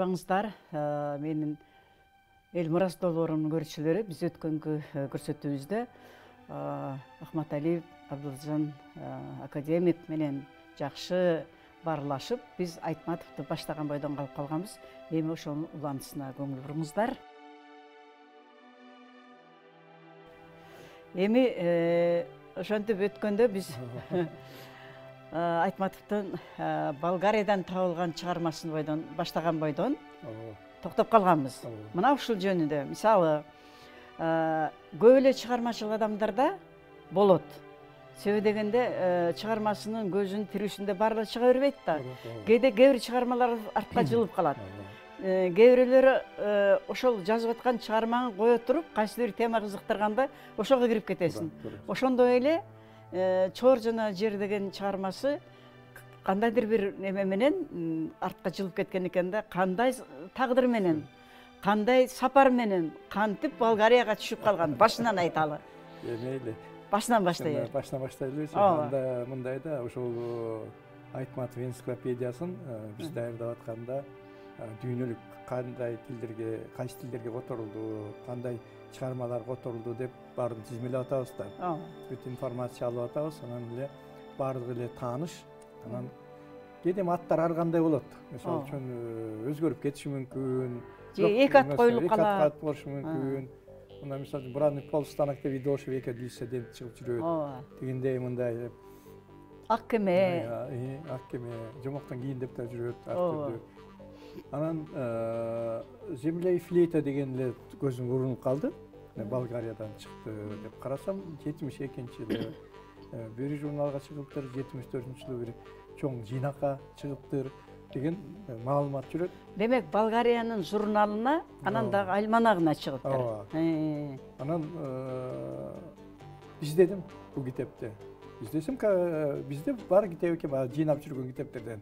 саламатсыздар. Менин эл мурас долбоорунун көрүүчүлөрү, биз өткөнгү көрсөтүүбүздө Ахматалиев Абдулжан академик менен жакшы баарлашып, биз Айтматовду баштаган бойдон калып калганбыз. Эми ошонун улантысына көңүл буруңуздар. Эми ошентип өткөндө биз Айтматовдун Болгариядан табылган чыгармасын баштаган бойдон токтоп калганбыз. Мына ушул жөнүндө, мисалы, көп эле чыгармачыл адамдарда болот. Себеби дегенде чыгармасынын көзүнүн тирүүсүндө баары чыга бербейт да. Кээде кээ бир чыгармалар артка жылып калат. Кээ бирөөлөр ошол жазып аткан чыгарманы кое туруп, кайсы бир тема кызыктырганда ошого кирип кетесиң. Ошондой эле Чор жана жер деген чыгармасы кандайдыр бир неме менен артка жылып кеткен экен да, кандай тагдыр менен, кандай сапар менен кантип Болгарияга түшүп калган, башынан айталы. Мейли. Башынан баштайлы. Башынан баштайлыбыз. Анда мындай да, ошол Айтматов энциклопедиясын биз даярдап атканда дүйнөлүк кандай тилдерге, кайсы тилдерге которулду, кандай чыгармалар которулду деп баарын тизмелеп атабыз да. Бүт информация алып атабыз, анан эле баардыгы эле тааныш. Анан кээде аттар ар кандай болот. Мисалы үчүн өзгөрүп кетиши мүмкүн. Эки ат коюлуп калат. Эки ат болушу мүмкүн. Мына мисалы бұраны полстанок деп идошев эки дилсе деп чыгып жүрөт. Дегендей мындай ак кеме. Ак кеме, жомоктон кийин деп да жүрөт ар түрдүү. Анан земля и флейта деген эле көзүм урунуп калды. Болгариядан чыкты деп карасам, 72-жылы бир журналга чыгыптыр, 74-жылы бир чоң жыйнакка чыгыптыр деген маалымат жүрөт. Демек, Болгариянын журналына, анан дагы альманагына чыгыптыр. Анан издедим бул китепти. Издесем, бизде бар китеп экен, жыйнап жүргөн китептерден.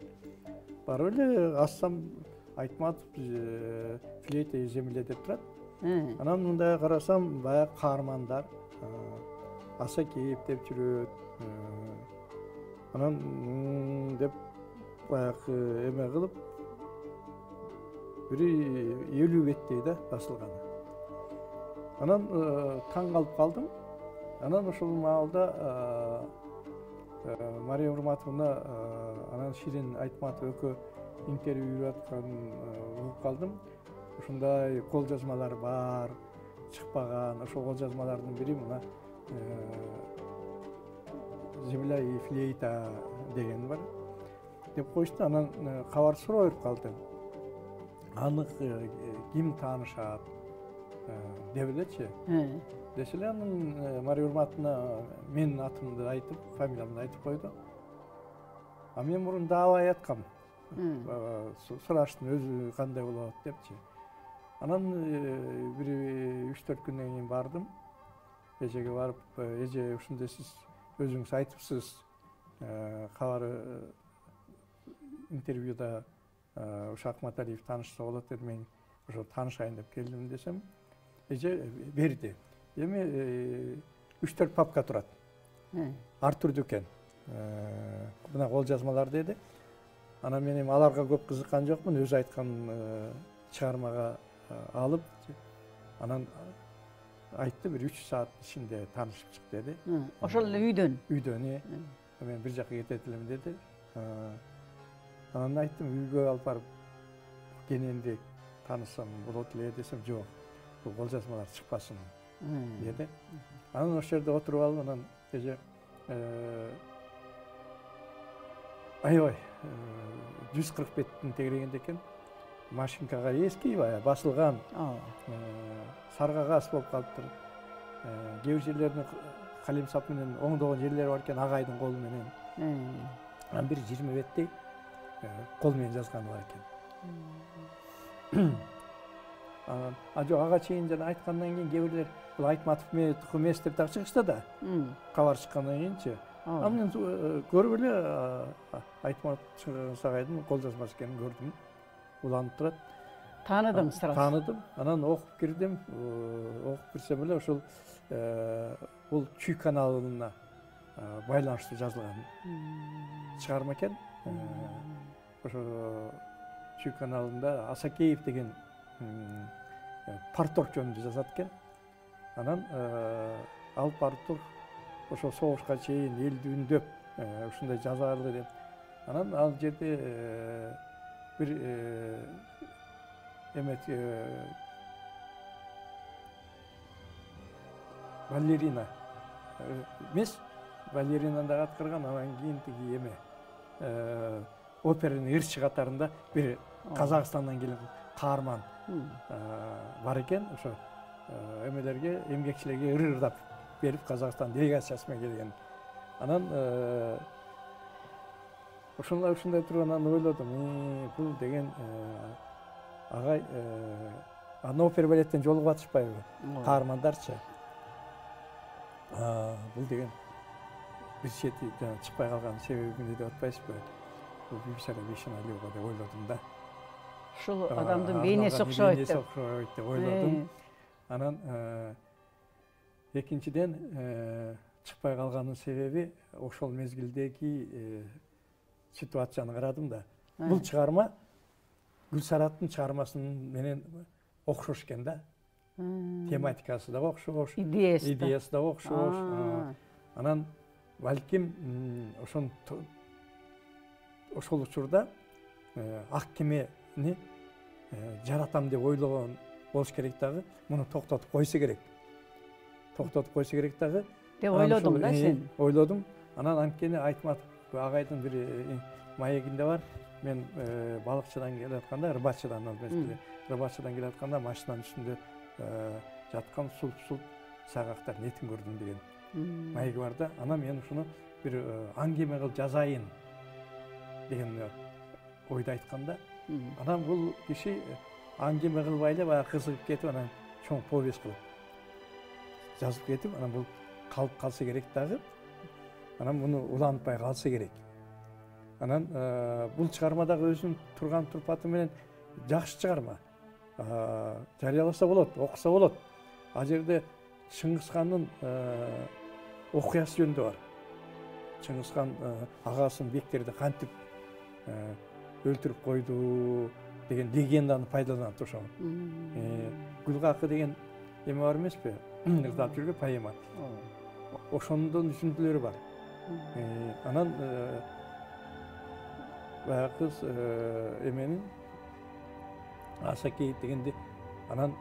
Барып эле ассам Айтматов флейта и земля деп турат. Анан мындай карасам, баягы каармандар, Асакеев деп жүрөт. Анан деп баягы эме кылып бир 50 беттей да басылган. Анан таң калып калдым. Анан ошол маалда Мария Урматовна анан Ширин Айтматов экөө интервью берип атканын угуп калдым. Ушундай кол жазмалар бар, чыкпаган. Ошол кол жазмалардын бири мына земля и флейта деген бар деп коюшту. Анан кабар суроо берип калды. Аны ким таанышат деп элечи. Десе эле анан Мария Урматовна менин атымды айтып, фамилиямды айтып койду. А мен мурун даабай аткам. Сураштын өзү кандай болот депчи. Анан бир 3-4 күндөн кийин бардым. Эжеге барып, эже ушундай сиз өзүңүз айтыпсыз, кабар интервьюда ушу Ахматалиев таанышса болот деп мен ошо таанышайын деп келдим десем, эже берди. Эми 3-4 папка турат. Ар түрдүү экен. Мына кол жазмалар деди. Анан мен эми аларга көп кызыккан жокмун, өзү айткан чыгармага алып, анан айтты, бир 3 саат ичинде таанышып чык деди. Ошол эле үйдөн. Үйдөн, мен бир жака кетет элем деди. Анан айттым, үйгө алып барып кененирээк таанышсам болот эле десем, жок, бул кол жазмалар чыкпасын деди. Анан ошол жерде отуруп алып, анан эже аябай 140 беттин тегерегенде экен. Машинкага эски басылган, сары кагаз болуп калыптыр. Кээ бир жерлерин калем сап менен оңдогон жерлери бар экен, агайдын колу менен. Анан бир 20 беттей кол менен жазганы бар экен. Жок, ага чейин жана айткандан кийин кээ бирлер бул Айтматов менен эмес деп дагы чыгышты да. Кабар чыккандан кийинчи. Анан көрүп эле Айтматов Сагайдын кол жазмасы экенин көрдүм. Уланып турат. Тааныдым сразу. Тааныдым. Анан окуп кирдим. Окуп кирсем эле ошол бул Чүй каналына байланыштуу жазылган чыгарма экен. Ошо Чүй каналында Асакеев деген парторг жөнүндө жазат экен. Анан ал парторг ошо согушка чейин элди үндөп ушундай жазаарлы деп. Анан ал жерде бир балерина эмес, балеринаны да аткарган, анан кийин тиги операнын ырчы катарында бир Казакстандан келген каарман бар экен. Ошо эмелерге, эмгекчилерге ырдап берип Казакстан делегациясы менен келген. Анан ушундай тургандан ойлодум, бул деген агай аны опера балеттен жолугуп атышпайбы, каармандарчы. Бул деген бир чети чыкпай калган себебин деп атпайсызбы? Бул бишара бишаналууга деп ойлодум да. Ушул адамдын бейнеси окшойт деп ойлодум. Анан экинчиден чыкпай калганын себеби ошол мезгилдеги ситуацияны карадым да. Бул чыгарма Гүлсараттын чыгармасынын менен окшош экен да. Тематикасы да окшош, идеясы да окшош. Анан балким ошол учурда ак кемени жаратам деп ойлогон болуш керек дагы, муну токтотуп койсо керек. Дагы. Деп ойлодум да сен. Ойлодум. Анан анткени Айтматов агайдын бир маегинде бар. Мен балыкчыдан келатканда, рыбачыдан келатканда машинанын үстүндө жаткан сулп сагактар нетин көрдүм деген маеги бар да. Анан мен ушуну бир аңгеме кылып жазайын деген ойду айтканда, анан бул киши аңгеме кылбай эле баягы кызыгып кетип, анан чоң повесть кылып жазып кетип, анан бул калып калса керек дагы. Анан муну улантпай калса керек. Анан бул чыгарма дагы өзүнүн турган турпаты менен жакшы чыгарма. Жарыяласа болот, окуса болот. Ал жерде Чыңгызхандын окуясы жөнүндө бар. Чыңгызхан агасын бектерди кантип өлтүрүп койду деген легенданы пайдаланат ошол. Гүлгакы деген эме бар эмеспи? Ырдап жүргөн поэма. Ошондон үзүндүлөрү бар. Анан баягы кыз эменин Асакеев дегенде, анан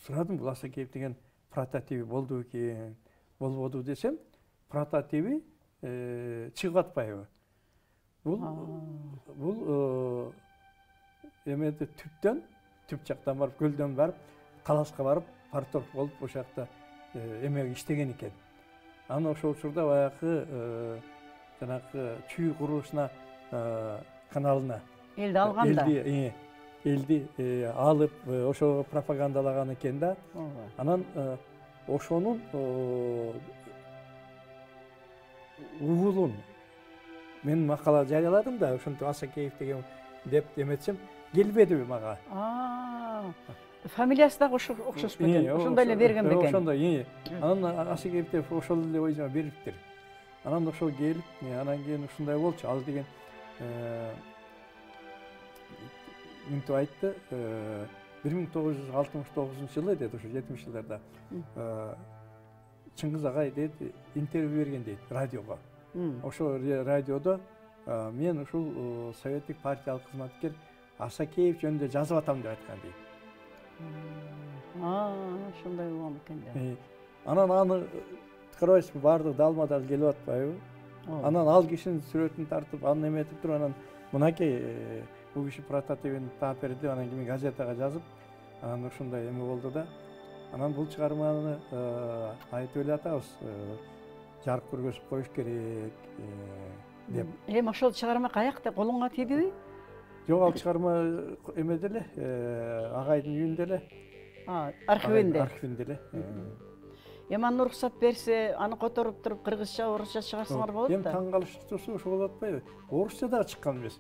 сурадым, бул Асакеев деген прототиби болду экен, болбоду десем, прототиби чыгып атпайбы. Бул эмеде түп жактан барып, көлдөн барып, Таласка барып, парторг болуп, ошол жакта эмеге иштеген экен. Анан ошол учурда баягы жанагы чүй курулушуна каналына элди алганда, элди алып, ошого пропагандалаган экен да. Анан ошонун угулун мен макала жарыяладым да, ошентип Асакеев деген деп эметсем, келбедиби мага. Фамилиясы дагы окшош бекен, ошондой эле берген бекен. Ошондой, анан Асакеев деп ошол эле ойжома бериптир. Анан ошол келип, анан кийин ушундай болчу, ал деген мынтип айтты, 1969-жылы дейт, ошо 70-жылдарда Чыңгыз агай дейт, интервью берген дейт радиого. Ошо радиодо мен ушул советтик партиялык кызматкер Асакеев жөнүндө жазып атам деп айткан дейт. Ошондой болгон экен да. Анан аны карабайсызбы, баардыгы далма-дал келип атпайбы? Анан ал кишинин сүрөтүн тартып, аны эметип туруп, анан мынакей бул киши прототипин таап берди, анан кийин газетага жазып, анан ушундай эме болду да. Анан бул чыгарманы айтып эле атабыз, жарык көргөзүп коюш керек деп. Эми ошол чыгарма каякта, колуңа тийдиби? Жок, ал чыгарма эмеде эле, агайдын үйүндө эле. Архивинде эле. Эми аны уруксат берсе, аны которуп туруп кыргызча, орусча чыгарсаңар болот да. Эми таң калыштуусу ошол болуп атпайбы? Орусча дагы чыккан эмес.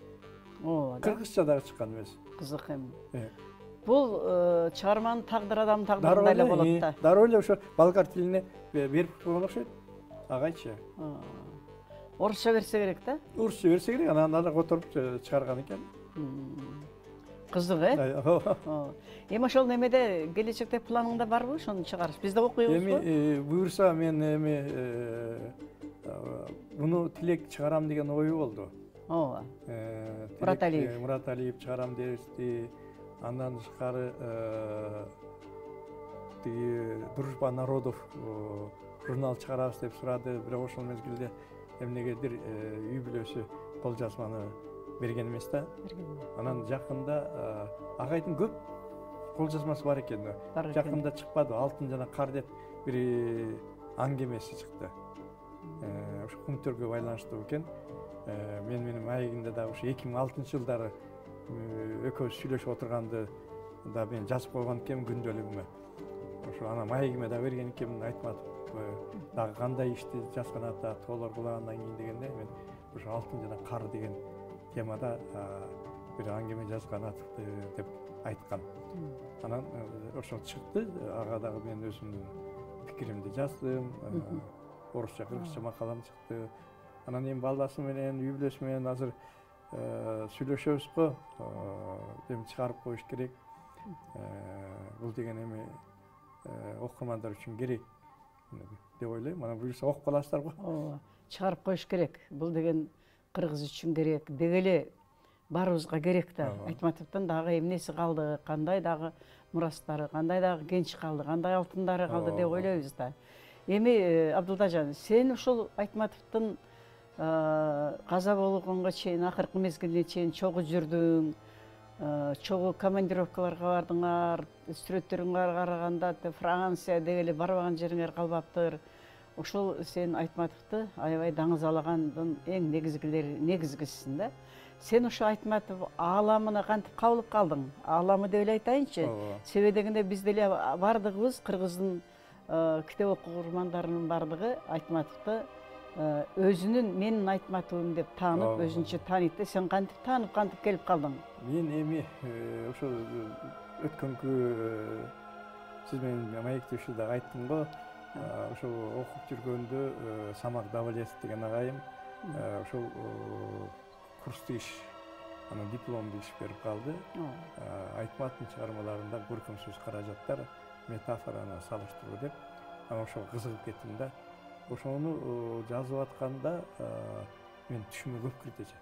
Кыргызча дагы чыккан эмес. Кызык эми. Бул чыгарманын тагдыры адам тагдырындай эле болот да. Дароо эле ошо болгар тилине берип койгон окшойт. Агайчы. Орысша берсе керек да? Орысша берсе керек, анан ала которуп чыгарган экен. Кызык, Эми ошол немеде келечекте планыңда барбы ошону чыгарыш? Биз да окуйбузбу? Эми буюрса мен муну тилек чыгарам деген ою болду. Ооба. Мураталиев. Мураталиев чыгарам дешти. Андан тышкары Дружба народов журнал чыгарабыз деп сурады, бирок ошол мезгилде эмнегедир үй бүлөсү кол жазманы берген эмес да. Анан жакында агайдын көп кол жазмасы бар экен. Жакында чыкпады, Алтын жана кар деп бир аңгемеси чыкты. Ошо Кумтөргө байланыштуу экен. Менин маегимде да ошо 2006-жылдары экөөбүз сүйлөшүп отурганды да мен жазып койгон экенмин күндөлүгүмө. Ошо ана маегиме да берген экенмин, Айтматов дагы кандай ишти жазган ата тоолор кулагандан кийин дегенде мен ошо Алтын жана кар деген темада бир аңгеме жазган атыкты деп айткан. Анан ошо чыкты, ага дагы мен өзүмдүн пикиримди жаздым, орусча, кыргызча макалам чыкты. Анан эми балдасы менен, үй бүлөсү менен азыр сүйлөшөбүз го, эми чыгарып коюш керек. Бул деген эми окурмандар үчүн керек деп ойлойм. Мана буюрса окуп каласыздар го. Ооба, чыгарып коюш керек. Бул деген кыргыз үчүн керек, деги эле баарыбызга керек да. Айтматовдун дагы эмнеси калды, кандай дагы мурастары, кандай дагы кенч калды, кандай алтындары калды деп ойлойбуз да. Эми Абдулдажан, сен ушул Айтматовдун каза болгонго чейин, акыркы мезгилине чейин чогуу жүрдүң, чогуу командировкаларга бардыңар, сүрөттөрүңө караганда Франция деги эле барбаган жериңер калбаптыр. Ошол сен Айтматовду аябай даңызалагандын эң негизгисисиң да. Сен ошо Айтматов ааламына кантип кабылып калдың? Ааламы деп эле айтайынчы. Себеби дегенде биз деле бардыгыбыз, кыргыздын китеп окурмандарынын бардыгы Айтматовду өзүнүн менин Айтматовым деп таанып, өзүнчө тааныйт да. Сен кантип таанып, кантип келип калдың? Мен эми ошо өткөнкү сиз менин маектешүүдө айттым го, ошо окуп жүргөндө Самар Давлетов деген агайым ошол курстук иш, анан дипломдук иш берип калды. Айтматовдун чыгармаларында көркөмсүз каражаттар, метафораны салыштыруу деп, анан ошого кызыгып кеттим да. Ошону жазып атканда мен түшүмө көп кирди эже.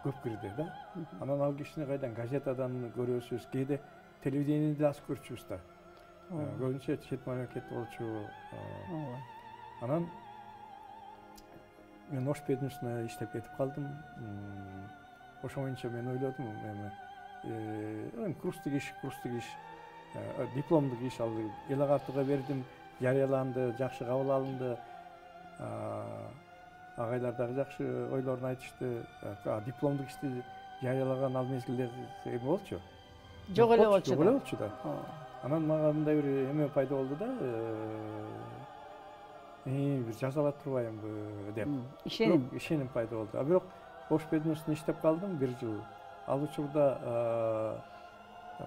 Көп кирди да. Анан ал кишини кайдан газетадан көрөсүз, кээде телевидениеде аз көрчүбүз да. Көбүнчө чет мамлекет болчу. Анан мен Ош ведомствосуна иштеп кетип калдым. Ошо боюнча мен ойлодум, эми курстук иш, дипломдук иш, ал эл агартууга бердим, жарыяланды, жакшы кабыл алынды. Агайлар дагы жакшы ойлорун айтышты. Дипломдук ишти жарыялаган ал мезгилде эме болчу. Жок эле болчу да. Анан мага мындай бир эме пайда болду да, бир жаза ала турбаймынбы деп. Ишеним пайда болду. Бирок Ош ведомствосунда иштеп калдым 1 жыл. Ал учурда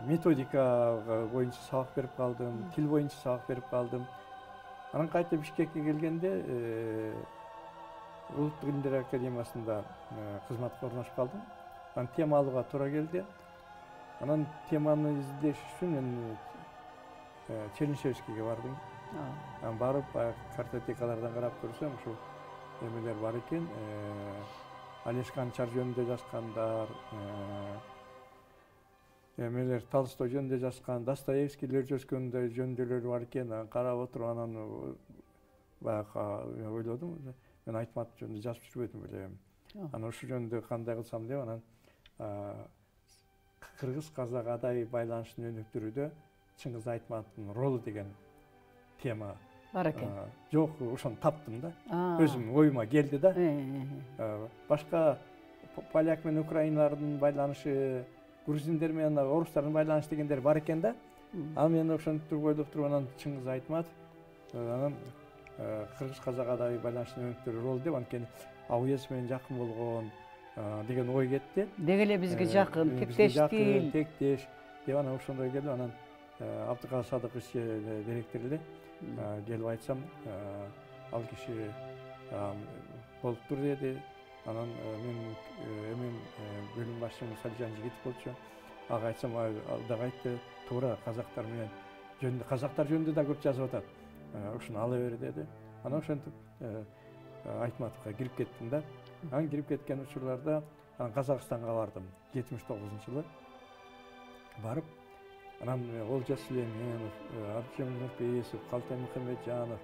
методика боюнча сабак берип калдым, тил боюнча сабак берип калдым. Анан кайта Бишкекке келгенде Улуттук илимдер академиясында кызматка орношуп калдым. Анан тема алууга туура келди. Анан теманы издеш үчүн мен Чернышевскийге бардым. Анан барып картотекалардан карап көрсөм, ушул эмелер бар экен. Олеж Кончар жөнүндө жазгандар, эмелер Толстой жөнүндө жазган, Достоевскийлер жөнүндөлөр бар экен. Карап отуруп анан баягы ойлодум, мен Айтматов жөнүндө жазып жүрбөдүм беле. Анан ушул жөнүндө кандай кылсам деп, анан кыргыз-казак адай байланышын өнүктүрүүдө Чыңгыз Айтматовдун ролу деген тема бар экен. Жок, ошону таптым да. Өзүм оюма келди да. Башка поляк менен украиналардын байланышы, грузиндер менен орустардын байланышы дегендер бар экен да. Ал мен ошентип ойлоп туруп, анан Чыңгыз Айтматов, анан кыргыз-казак адай байланышын өнүктүрүү ролу деп, анткени Ауез менен жакын болгон деген ой кетти. Деги эле бизге жакын, тектеш тил, тектеш деп анан ошондой келип, анан Абдыкадыр Садыкович директор эле келип айтсам, ал киши болуптур деди. Анан мен эмен бөлүм башчым Салжан Жигитов болчу. Ага айтсам, дагы айтты, туура казактар менен жөнүндө, казактар жөнүндө да көп жазып атат. Ушуну ала бер деди. Анан ошентип Айтматовго кирип кеттим да. Анан кирип кеткен учурларда Казакстанга бардым 79-жылы. Барып, анан Олжас Сүлейменов, Абдыжан Нурпейисов, Қалтай Мухамеджанов,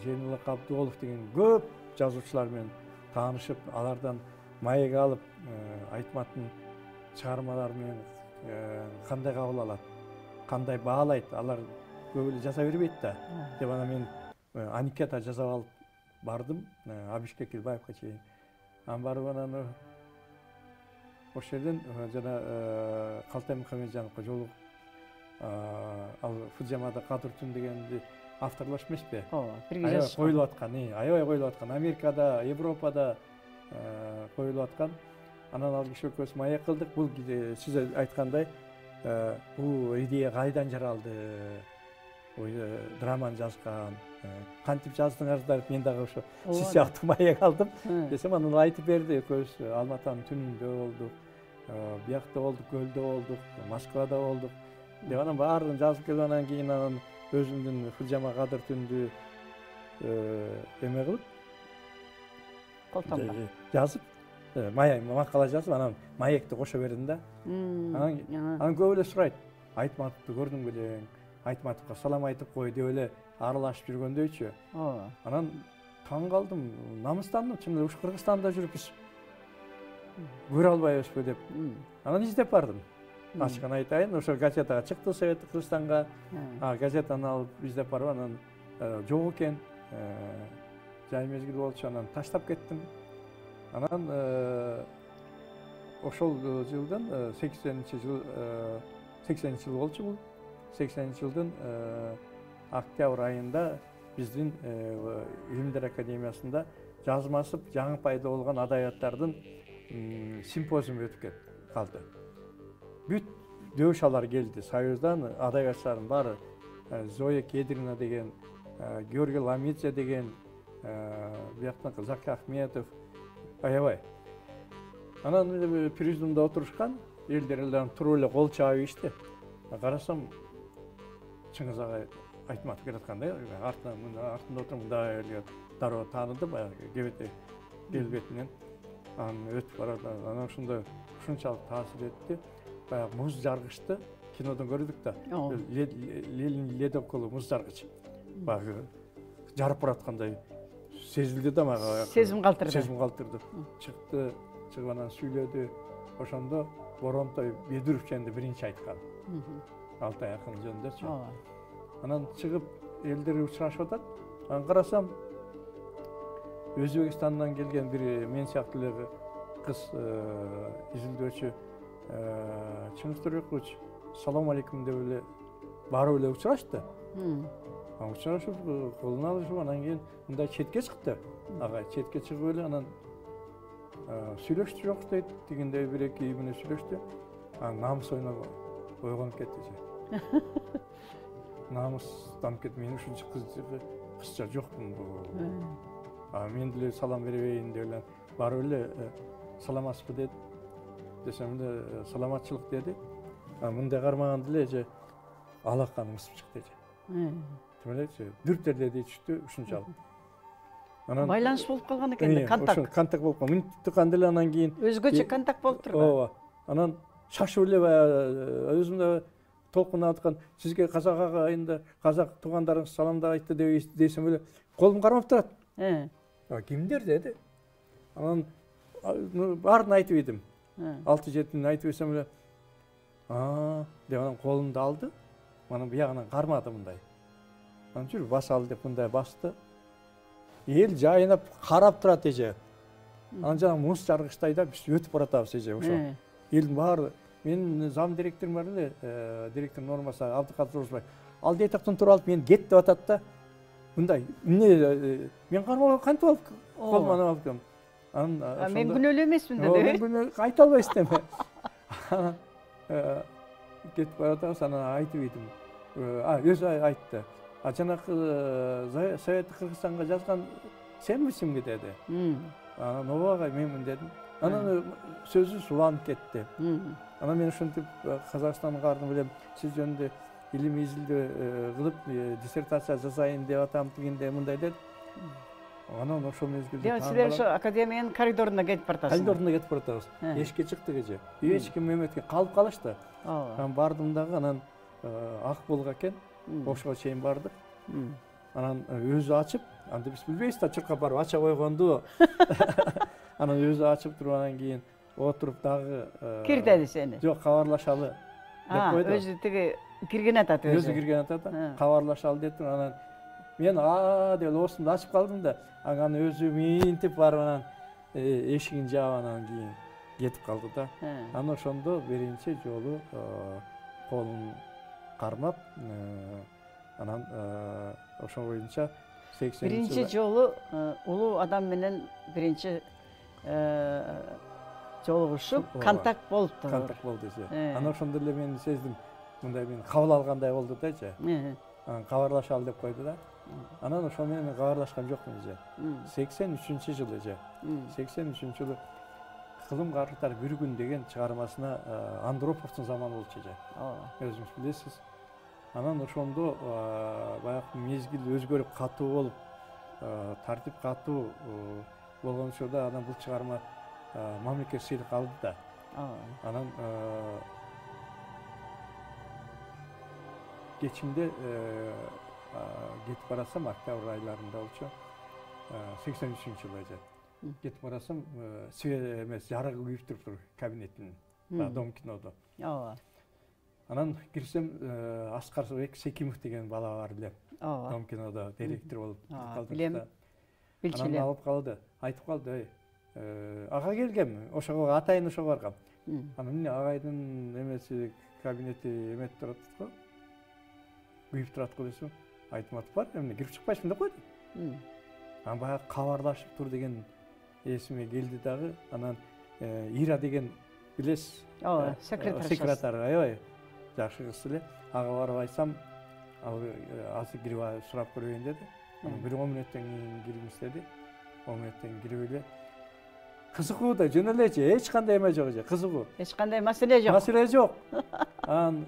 Зейнулла Кабдуолов деген көп жазуучулар менен таанышып, алардан маек алып, Айтматтын чыгармалары менен кандай кабыл алат, кандай баалайт, алар көп эле жаза бербейт да. Деп анан мен анкета жасап алып бардым, Абишке Килбаевга чейин. Анан барып анан ошол жерден жана Қалтай Мухамеджановго жолугуп, ал Фудзиямада Кадыр түн дегенди авторлаш эмеспи? Бирге жазышкан. Коюлуп аткан, аябай коюлуп аткан. Америкада, Европада коюлуп аткан. Анан ал киши экөөбүз маек кылдык. Бул сиз айткандай, бул идея кайдан жаралды? Драманы жазган. Кантип жаздыңардар? Мен дагы ошо сиз сыяктуу маек алдым. Десем, анан айтып берди. Экөөбүз Алматанын түнүндө болдук, биякта болдук, көлдө болдук, Москвада болдук. Деп анан баарын жазып келип, анан кийин анан өзүмдүн Фудзияма Кадыр түндү эме кылып, колтонго жазып, макала жазып, анан маекти кошо бердим да. Анан көп эле сурайт. Айтматовду көрдүң белең? Айтматовго салам айтып кой деп эле аралашып жүргөндөйчү. Анан таң калдым, намыстандым, чын эле уш Кыргызстанда жүрүпбүз. Көрө албайбызбы деп. Анан издеп бардым. Ачыгын айтайын, ошо газетага чыкты, Советтик Кыргызстанга. Газетаны алып издеп барып, анан жок экен. Жай мезгил болчу, анан таштап кеттим. Анан ошол жылдын 80-жыл болчу бул. 80-жылдын октябрь айында биздин Илимдер Академиясында жазмасып жаңы пайда болгон адабияттардын симпозиуму өтүп калды. Бүт дөшалар келди. Союздан адабиятчылардын баары, Зоя Кедрина деген, Георгий Ламидзе деген, бияктан Заки Ахметов, аябай. Анан президиумда отурушкан, элдер туруп эле кол чаап ийишти. Карасам, Чыңгыз агай Айтматов келаткандай, артында отуруп мындай эле дароо тааныды, баягы келбетинен. Анан өтүп барат, анан ошондой ушунчалык таасир этти. Баягы муз жаргычты кинодон көрдүк да. Ленин ледоколу муз жаргыч. Баягы жарып бараткандай сезилди да мага. Сезим калтырды. Чыкты, чыгып анан сүйлөдү. Ошондо Боронтой Бедуров жөнүндө биринчи айткан. Алтай акын жөнүндөчү. Анан чыгып элдер учурашып атат. Анан карасам, Өзбекстандан келген бир мен сыяктуу эле кыз изилдөөчү Чыңгыз Төрөкулович салам алейкум деп эле барып эле учурашты. Учурашып, колун алышып, анан кийин мындай четке чыкты. Агай четке чыгып эле анан сүйлөштү, жок дейт, дегендей бир-эки менен сүйлөштү. Анан намыс ойгонуп кетти. Намыстанып кетти. Мен ушунча кызча жокмун. Мен деле салам беребейин деп эле барып эле саламатсызбы деди. Десем эле саламатчылык деди. Мындай кармаганда эле же алаканы ысып чыкты. Тим элечи дүрттерде дейчү ушунчалык. Анан байланыш болуп калган экен, контакт. Контакт болуп калган. Мүнөттү кандай эле анан кийин өзгөчө контакт болуп турган. Ооба. Анан шашып эле өзүмдө толкунуп аткан, сизге казак агайында, казак туугандарыңыз саламдап айтты десем эле колум кармап турат. Кимдер деди. Анан баарын айтып едим. 6-7 айтып берсем эле деп анан колумду алды. Анан биягынан кармады мындай. Анан жүр басалы деп мындай басты. Эл жайынап карап турат эже. Анан жана муз жаргычтай да биз өтүп баратабыз эже ошо. Элдин баары, менин зам директорум бар эле, директордун орунбасары Абдыкадыр Орозбай. Ал детектен туруп алып, мен кет деп атат да. Мындай, мен кармап кантип алып колуман алып келем. Анан мен күнөөлүү эмесмин деди. Мен күнөө айта албайсыз деме. Кетип баратабыз, анан айтып едим. Өзү айтты. Жанакы Советтик Кыргызстанга жазган sen misin mi dedi. Anан ооба агай менмин дедим. Анан сөзү суланып кетти. Анан мен ушинтип Казакстанга бардым, билем сиз жөнүндө илимий изилдөө кылып диссертация жасайын деп атам тигинде мындай дедим. Анан ошол мезгилде силер ошо академиянын коридоруна кетип баратасыздар. Коридоруна кетип баратабыз. Эшикке чыктык эже. Эч ким Меметке калып калышты. Анан бардым дагы, анан ак болго экен. Ошого чейин бардык. Анан өзү ачып, анда биз билбейбиз да, чуркап барып ача койгонду. Анан өзү ачып тургандан кийин отуруп дагы кир деди сени. Жок, кабарлашалы деп койду. Өзү тиги кирген атат өзү. Өзү кирген атат, кабарлашалы деп туруп анан мен деп оосумду ачып калдым да, анан өзү минтип барып анан эшигин жаап анан кийин кетип калды да. Анан ошондо биринчи жолу колун кармап, анан ошо боюнча 80 биринчи жолу улуу адам менен биринчи жолугушуп контакт болуптур. Контакт болду же. Анан ошондо эле мен сездим, мындай мен кабыл алгандай болду да же. Анан кабарлашалы деп койду да. Анан ошол менен мен кабарлашкан жокмун же. 83-жылы же. 83-жылы Кылым карытар бир күн деген чыгармасына Андроповдун заманы болчу же. Өзүңүз билесиз. Анан ошондо баягы мезгил өзгөрүп катуу болуп, тартип катуу болгон учурда анан бул чыгарма мамлекет сыйлык алды да. Анан кечимде кетип барасам, октябрь айларында болчу, 83-жылы же. Кетип барасам, свет эмес, жарыгы күйүп туруптур кабинеттин, Дом кинодо. Анан кирсем, Аскар Секимов деген бала бар эле. Дом кинодо директор болуп калды. Билем. Анан алып калды, айтып калды, ага келгем, ошого атайын ошого баргам. Анан эмне агайдын эмеси кабинети эмет турат го. Күйүп турат го десем, айтып бар, эмне кирип чыкпайсың деп койду. Анан баягы кабарлашып тур деген эсиме келди дагы. Анан Ира деген билесиз? Секретарь, аябай жакшы кыз эле. Ага барып айтсам, ал азыр кирип сурап көрөйүн деди. Анан бир 10 мүнөттөн кийин кириңиз деди. 10 мүнөттөн кирип эле. Кызыгуу да жөн элечи, эч кандай эме жок же, кызыгуу. Эч кандай маселе жок. Маселе жок. Анан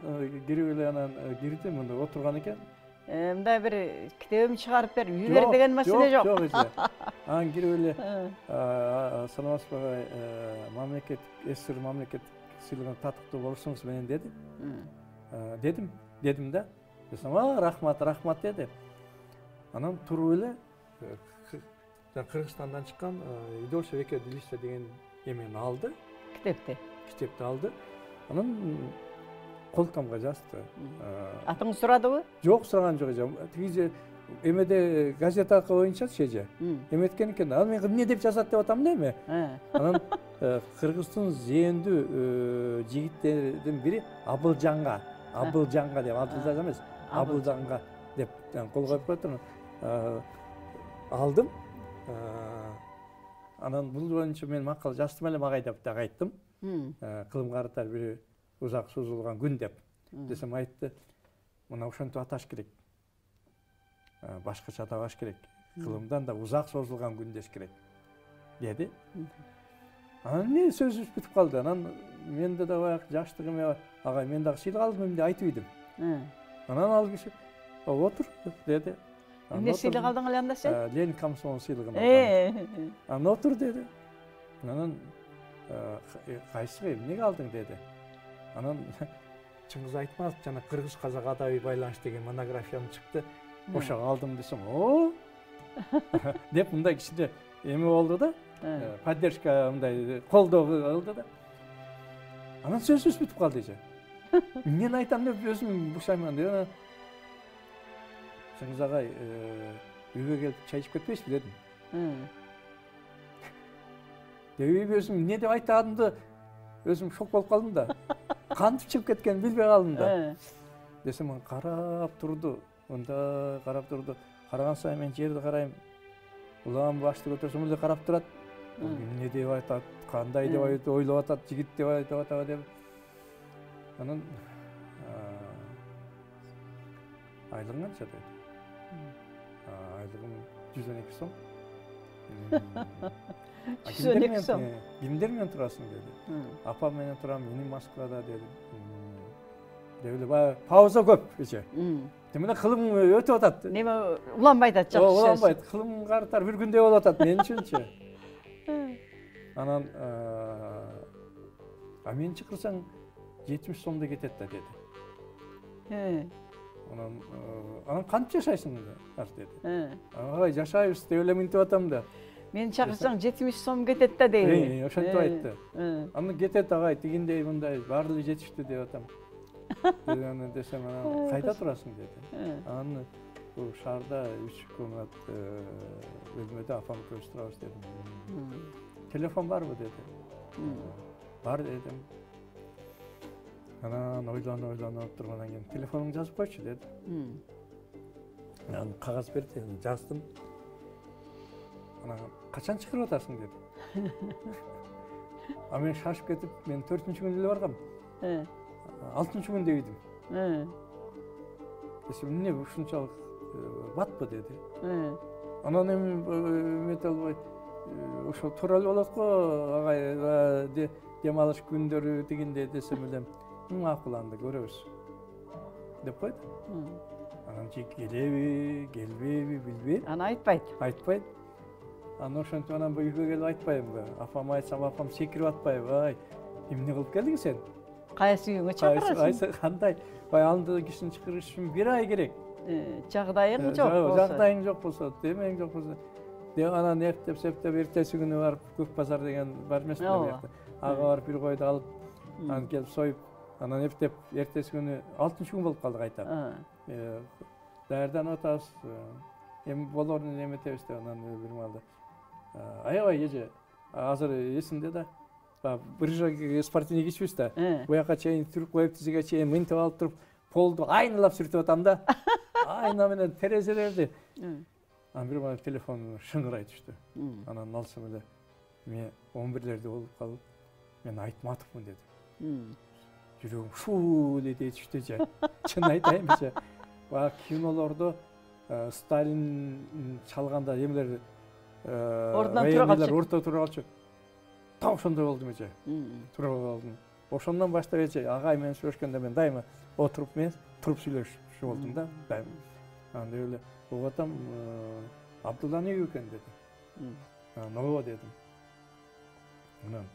кирип эле анан кирдим, мында отурган экен. Мындай бир китебим чыгарып бер, үй бер деген маселе жок. Жок эже. Анан кирип эле саламатсызбы, мамлекет СССР мамлекет сыйлыгына татыктуу болушуңуз менен деди. Дедим да. Десем, рахмат деди. Анан туруп эле Кыргызстандан чыккан Идольше Веке Делище деген эмени алды. Китепти алды. Анан колтамга жазды. Атыңыз сурадыбы? Жок, сураган жок эже. Тиги эмеде газета боюнча чеже. Эметкен экен. Ал мен эмне деп жазат деп атам да эме. Анан Кыргыздын зээндүү жигиттердин бири Абылжанга деп, Абылжан эмес, Абылжанга деп кол коюп коюптур. Алдым. Анан бул боюнча мен макал жаздым эле агай деп дагы айттым. Кылым карытар бир узак созулган күн деп. Десем айтты, мына ошентип аташ керек. Башкача атабаш керек. Кылымдан да узак созулган күн деш керек деди. Анан эмне сөзүбүз бүтүп калды. Анан менде да баягы жаштыгым агай мен дагы сыйлык алдым эмне айтып идим. Анан ал киши отур деди. Эмне сыйлык алдың эле анда сен? Ленин комсомол сыйлыгын алдым. Анан отур деди. Анан кайсыга эмнеге алдың деди. Анан Чыңгыз Айтматов жана Кыргыз казак адабий байланыш деген монографиям чыкты. Ошого алдым десем, деп мындай кичине эме болду да. Поддержка мындай колдоо кылды да. Анан сөзүбүз бүтүп калды эже. Мен айтам деп өзүм бушайман деп. Чыңгыз агай үйгө келип чай ичип кетпейсизби дедим. Деп өзүм эмне деп айтатымды өзүм шок болуп калдым да. Кантип чыгып кеткенин билбей калдым да. Десем карап турду. Мында карап турду. Караган сайын мен жерди карайм. Улам башты көтөрсөм эле карап турат. Эмне деп айтат, кандай деп ойлоп атат, жигит деп айтып атабы деп. Анан айлыгың канча деди. Айлыгым 112 сом. Кимдер менен турасың деди. Апам менен турам, менин Москвада деди. Деди баягы пауза көп эже. Демек кылым өтүп атат. Неме уланбайт атат, жакшы сөз. Уланбайт, кылым карттар бир күндө болуп атат мен үчүнчү. Анан мен чакырсаң 70 сомдо кетет да деди. Анан канча жашайсың деди. Ай, жашайбыз деп эле мынтип атам да. Мен чакырсаң 70 сом кетет да дейби. Ошентип айтты. Анан кетет агай, тигиндей мындай баары эле жетиштүү деп атам. Анан десем, анан кайда турасың деди. Анан бул шаарда 3 комнат бөлмөдө апам экөөбүз турабыз дедим. Телефон барбы деди. Бар дедим. Анан ойлонуп тургандан кийин телефонуңду жазып койчу деди. Анан кагаз берди, жаздым. Анан качан чыгарып атасың деди. Мен шашып кетип, мен 4-күндө эле баргам. 6-күндө ийдим. Десем, эмне ушунчалык батпы деди. Анан эми мете албай, ошо туура эле болот го, агай, дем алыш күндөрү дегенде десем эле, макул анда көрөбүз деп койду. Анан келеби, келбейби билбейм. Аны айтпайт. Айтпайт. Анан ошентип анан үйгө келип айтпайбы. Апама айтсам, апам секирип атпайбы. Ай, эмне кылып келдиң сен? Кайсы үйүңө чакырасың? Кандай? Бай анда кишини чакырыш үчүн 1 ай керек. Жагдайың жок болсо. Жагдайың жок болсо, демең жок болсо. Анан эптеп, септеп, эртеси күнү барып Көк базар деген бар эмес беле? Ага барып бир койду алып, анан келип союп, анан эптеп, эртеси күнү 6-күн болуп калды кайта. Даярданып атабыз. Эми болоорун эметебиз деп анан бир маалда. Аябай эже, азыр эсимде да. Бир жолу спортивный кичибиз да. Буяка чейин түрүп коюп, тизиге чейин мынтип алып туруп, полду айнылап сүртүп атам да. Айна менен терезелерди. Анан бир маалда телефон шыңгырай түштү. Анан алсам эле мен 11-лерде болуп калып, мен айтматыпмын деди. Жүрөгүм шуу дей түштү же. Чын айтайын же. Баягы кинолордо Сталин чалганда эмелер орто тура калчу. Там ошондой болдум эже. Тура калдым. Ошондон баштап эже агай менен сүйлөшкөндө мен дайыма отуруп эмес, туруп сүйлөшчү болдум да. Дайыма. Анда эле угатам Абдулланы үйгө экен деди. Ооба дедим. Анан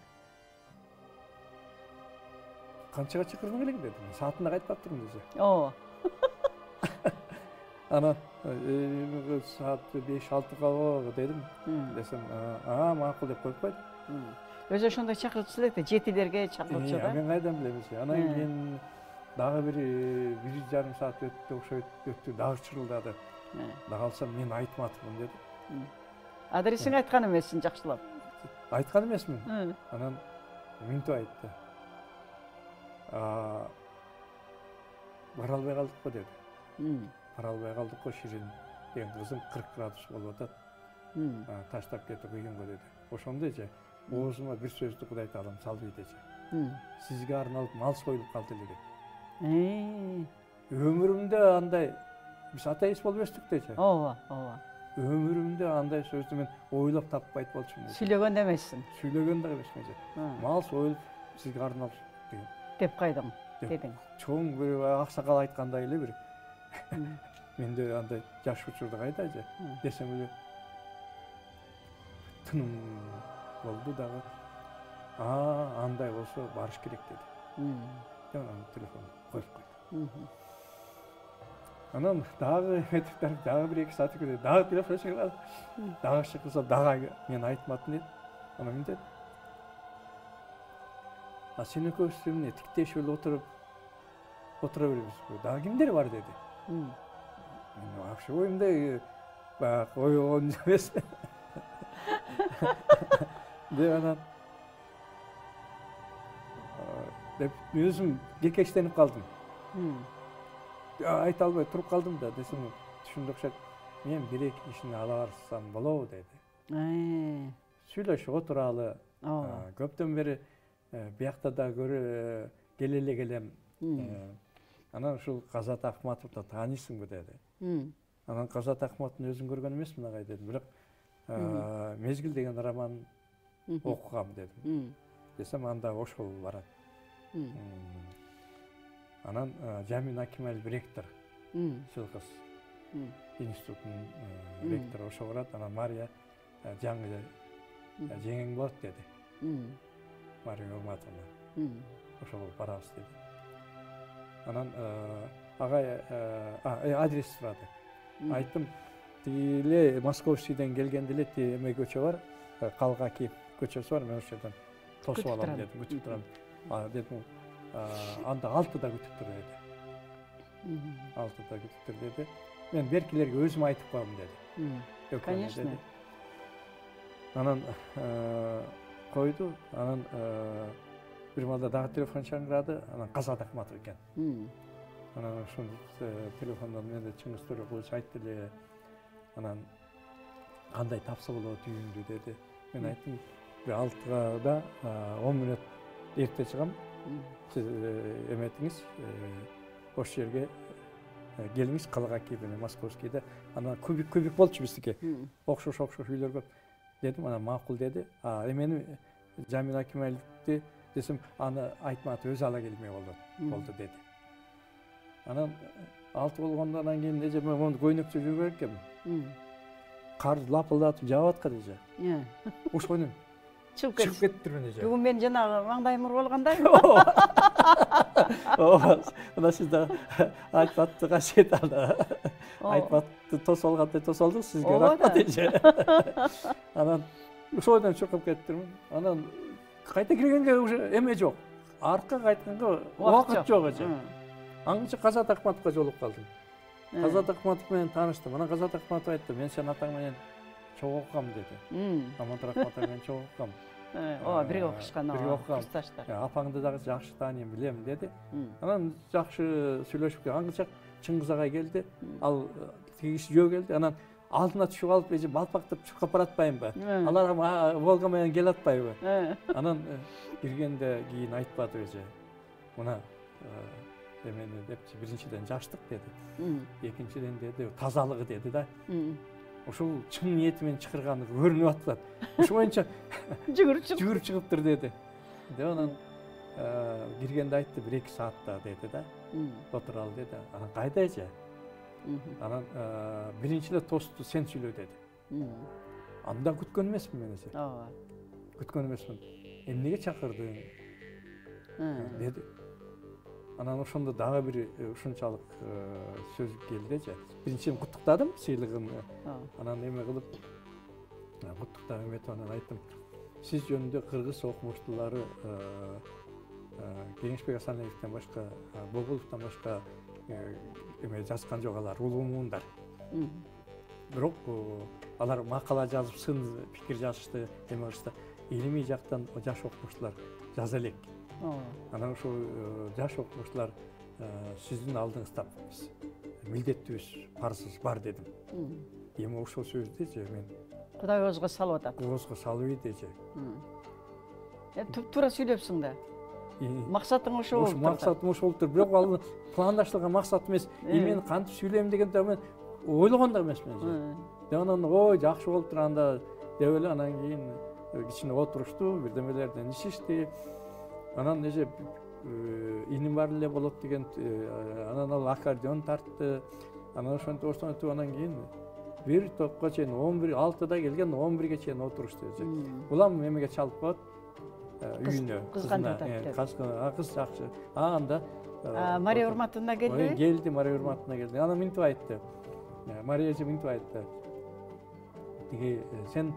канчага чакырдың элең дедим. Саатында кайтпап турмун десе. Анан саат 5-6 калбы дедим. Десем, макул деп коюп койду. Өзү ошондой чакырчу элек да, 7-лерге чакырчу да. Мен кайдан билебиз. Анан кийин дагы бир 1,5 саат өттү, дагы чырылдады. Дагы алсам мен айтматымын деди. Адресиңи айткан эмессиң жакшылап. Айткан эмесмин. Анан мынтип айтты. Бара албай калдык го деди. Бара албай калдык го Ширин деген кызым 40 градус болуп атат. Таштап кетип үйгөнгө деди. Ошондо эже оозума бир сөздү Кудай таалам салбайт эже. Сизге арналып мал союлуп калды эле деди. Өмүрүмдө андай биз атеист болуп өстүк да эже. Ооба. Өмүрүмдө андай сөздү мен ойлоп таппайт болчумун. Сүйлөгөн да эмессиң. Сүйлөгөн да эмесмин эже. Мал союлуп сизге арналып деген. Деп койдуң, дедиң. Чоң бир аксакал айткандай эле бир. Менде андай жаш учурда кайда эже десем эле тыным болду дагы. Андай болсо барыш керек деди. Анан телефон коюп койду. Анан дагы дагы 1-2 саат өтүп дагы телефон чыгырып, дагы чыкса дагы мен айтмадым деди. Анан мен дедим. Сен экөөбүз эмне тиктешип эле отура беребиз. Дагы кимдер бар деди. Мен вообще оюмда баягы ойгон эмес. Деп анан деп өзүм кекештенип калдым. Айта албай туруп калдым да, десем түшүндү окшойт. Мен 1-2 кишини ала барсам болобу деди. Сүйлөшүп отуралы. Көптөн бери биякта да келе эле келем. Анан ушул Казат Акматовду таанийсыңбы деди. Анан Казат Акматовду өзүң көргөн эмесмин агай дедим. Бирок Мезгил деген роман окугам дедим. Десем анда ошол барат. Анан Жамин Акималиев ректор, Сылкыс институтунун ректору ошо барат. Анан Мария жаңы жеңең болот деди. Мария Урматовна. Ошол барабыз деди. Анан агай адрес сурады. Айттым, тиле Московскийден келгенде эле ти эме көчө бар, Калгакиев көчөсү бар, мен ошол жерден тосуп алам дедим, күтүп турам. Дедим, анда 6-да күтүп тур деди. 6-да күтүп тур деди. Мен беркилерге өзүм айтып коем деди. Конечно. Анан койду, анан бир маалда дагы телефон чаңырады, анан Казат Акматов экен. Анан ошол телефондон менде Чыңгыз Төрөкулович айтты эле, анан кандай тапса болот үйүңдү деди. Мен айттым, бир 6-да 10 мүнөт эрте чыгам. Сиз эметиңиз, ошол жерге келиңиз, Калгакиев менен Московскийде. Анан көбүк болчу биздики. Окшош үйлөр көп. Дедим, анан макул деди. Эмени Жамин Акималиевди десем, аны айтматы өзү ала келмей болду деди. Анан 6 болгондон кийин неже мен мону көйнөкчө жүргөн экенмин. Кар лапылдатып жаап аткан эже. Ошону чыгып кетиптирмин эже. Бүгүн мен жанагы маңдайым болгондой. Мына сиз да айтпатты качет аны. Айтпатты тосолгандай тосолдук, сизге рахмат эже. Анан ошодон чуркап кетиптирмин. Анан кайта киргенге уже эме жок. Арка кайтканга убакыт жок эже. Аңчы Казат Акматовго жолугуп калдым. Казат Акматов менен тааныштым. Анан Казат Акматов айтты, мен сен атаң менен чогуу окугам деди. Амантар Акматов менен чогуу окугам. Бирге окушкан курсташтар. Апаңды дагы жакшы тааныйм, билем деди. Анан жакшы сүйлөшүп аңчак Чыңгыз агай келди. Ал тиги киши жөө келди. Анан алдына түшүп алып эже балпактап чуркап баратпайбы? Алар Волга менен келе атпайбы? Анан киргенде кийин айтпады эже. Мына эмени депчи, биринчиден жаштык деди. Экинчиден деди, тазалыгы деди да. Ошол чын ниети менен чакырганы көрүнүп атат. Ошо боюнча жүгүрүп чыгыптыр деди. Деп анан киргенде айтты, 1-2 саатта деди да. Отуралы деди. Анан кайда эже? Анан биринчи эле тосту сен сүйлө деди. Анда күткөн эмесмин мен эже. Күткөн эмесмин. Эмнеге чакырдың? Деди. Анан ошондо дагы бир ушунчалык сөз келди эже. Биринчиден куттуктадым сыйлыгын. Анан эме кылып куттуктап эметип анан айттым, сиз жөнүндө кыргыз окумуштуулары Кеңешбек Асаналиевден башка, Бобуловдон башка эме жазган жок, алар улуумундар. Бирок алар макала жазып, сын пикир жазышты, эме кылышты. Илимий жактан жаш окумуштуулар жаза элек. Анан ошол жаш окумуштуулар сиздин алдыңызда милдеттүүбүз, парызыбыз бар дедим. Эми ошол сөздү же мен Кудай оозго салып атат. Оозго салып ийди же. Туура сүйлөпсүң да. Максатың ошол болуп турат. Максатым ошол болуп тур. Бирок ал пландаштырган максат эмес. Мен кантип сүйлөйм дегенде мен ойлогон да эмесмин же. Деп анан ой жакшы болуп тур анда деп эле анан кийин кичине отурушту, бирдемелерден ишишти. Анан эже иним бар эле болот деген, анан ал аккордеон тартты. Анан ошентип анан кийин бир топко чейин 6-да келген 11-ге чейин отурушту эже. Улам эмеге чалып коет. Үйүнө. Кыз жакшы. Анда Мария Урматовна келдиби? Келди, Мария Урматовна келди. Анан минтип айтты. Мария эже минтип айтты. Тиги сен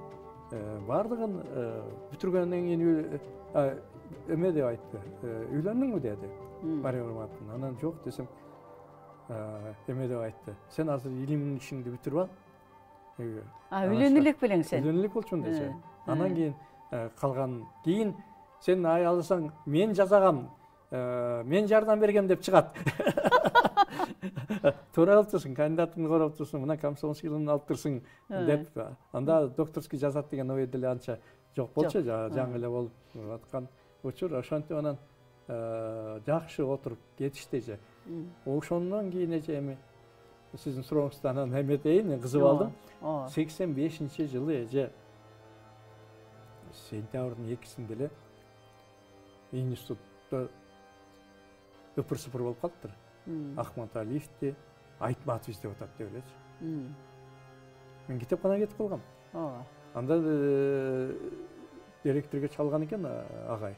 бардыгын бүтүргөндөн кийин эме деп айтты. Үйлөндүңбү деди Мария Урматовна. Анан жок десем, эме деп айтты. Сен азыр илимдин ишиңди бүтүрүп ал. Үйлөнө элек белең сен. Үйлөнө элек болчумун десе. Анан кийин калган кийин сен аяласаң мен жасагам, мен жардам бергем деп чыгат. Туура алып турсуң, кандидатыңды карап турсуң, мына комсомольский сыйлыгын алып турсуң деп. Анда докторский жазат деген ой деле анча жок болчу, жаңы эле болуп аткан учур. Ошентип анан жакшы отуруп кетишти же. Ошондон кийин эже эми сіздің сұрағыңыздан әметейін қызып алдым. 85 жылы эже сентябрдың 2-сінде институтта өпір-сыпыр болып қалыптыр. Ахмат Алиевте, Айтматов деп атады деп ойлайсыз. Мен кітапханаға кетіп қалғам. Анда директорға чалған екен ағай.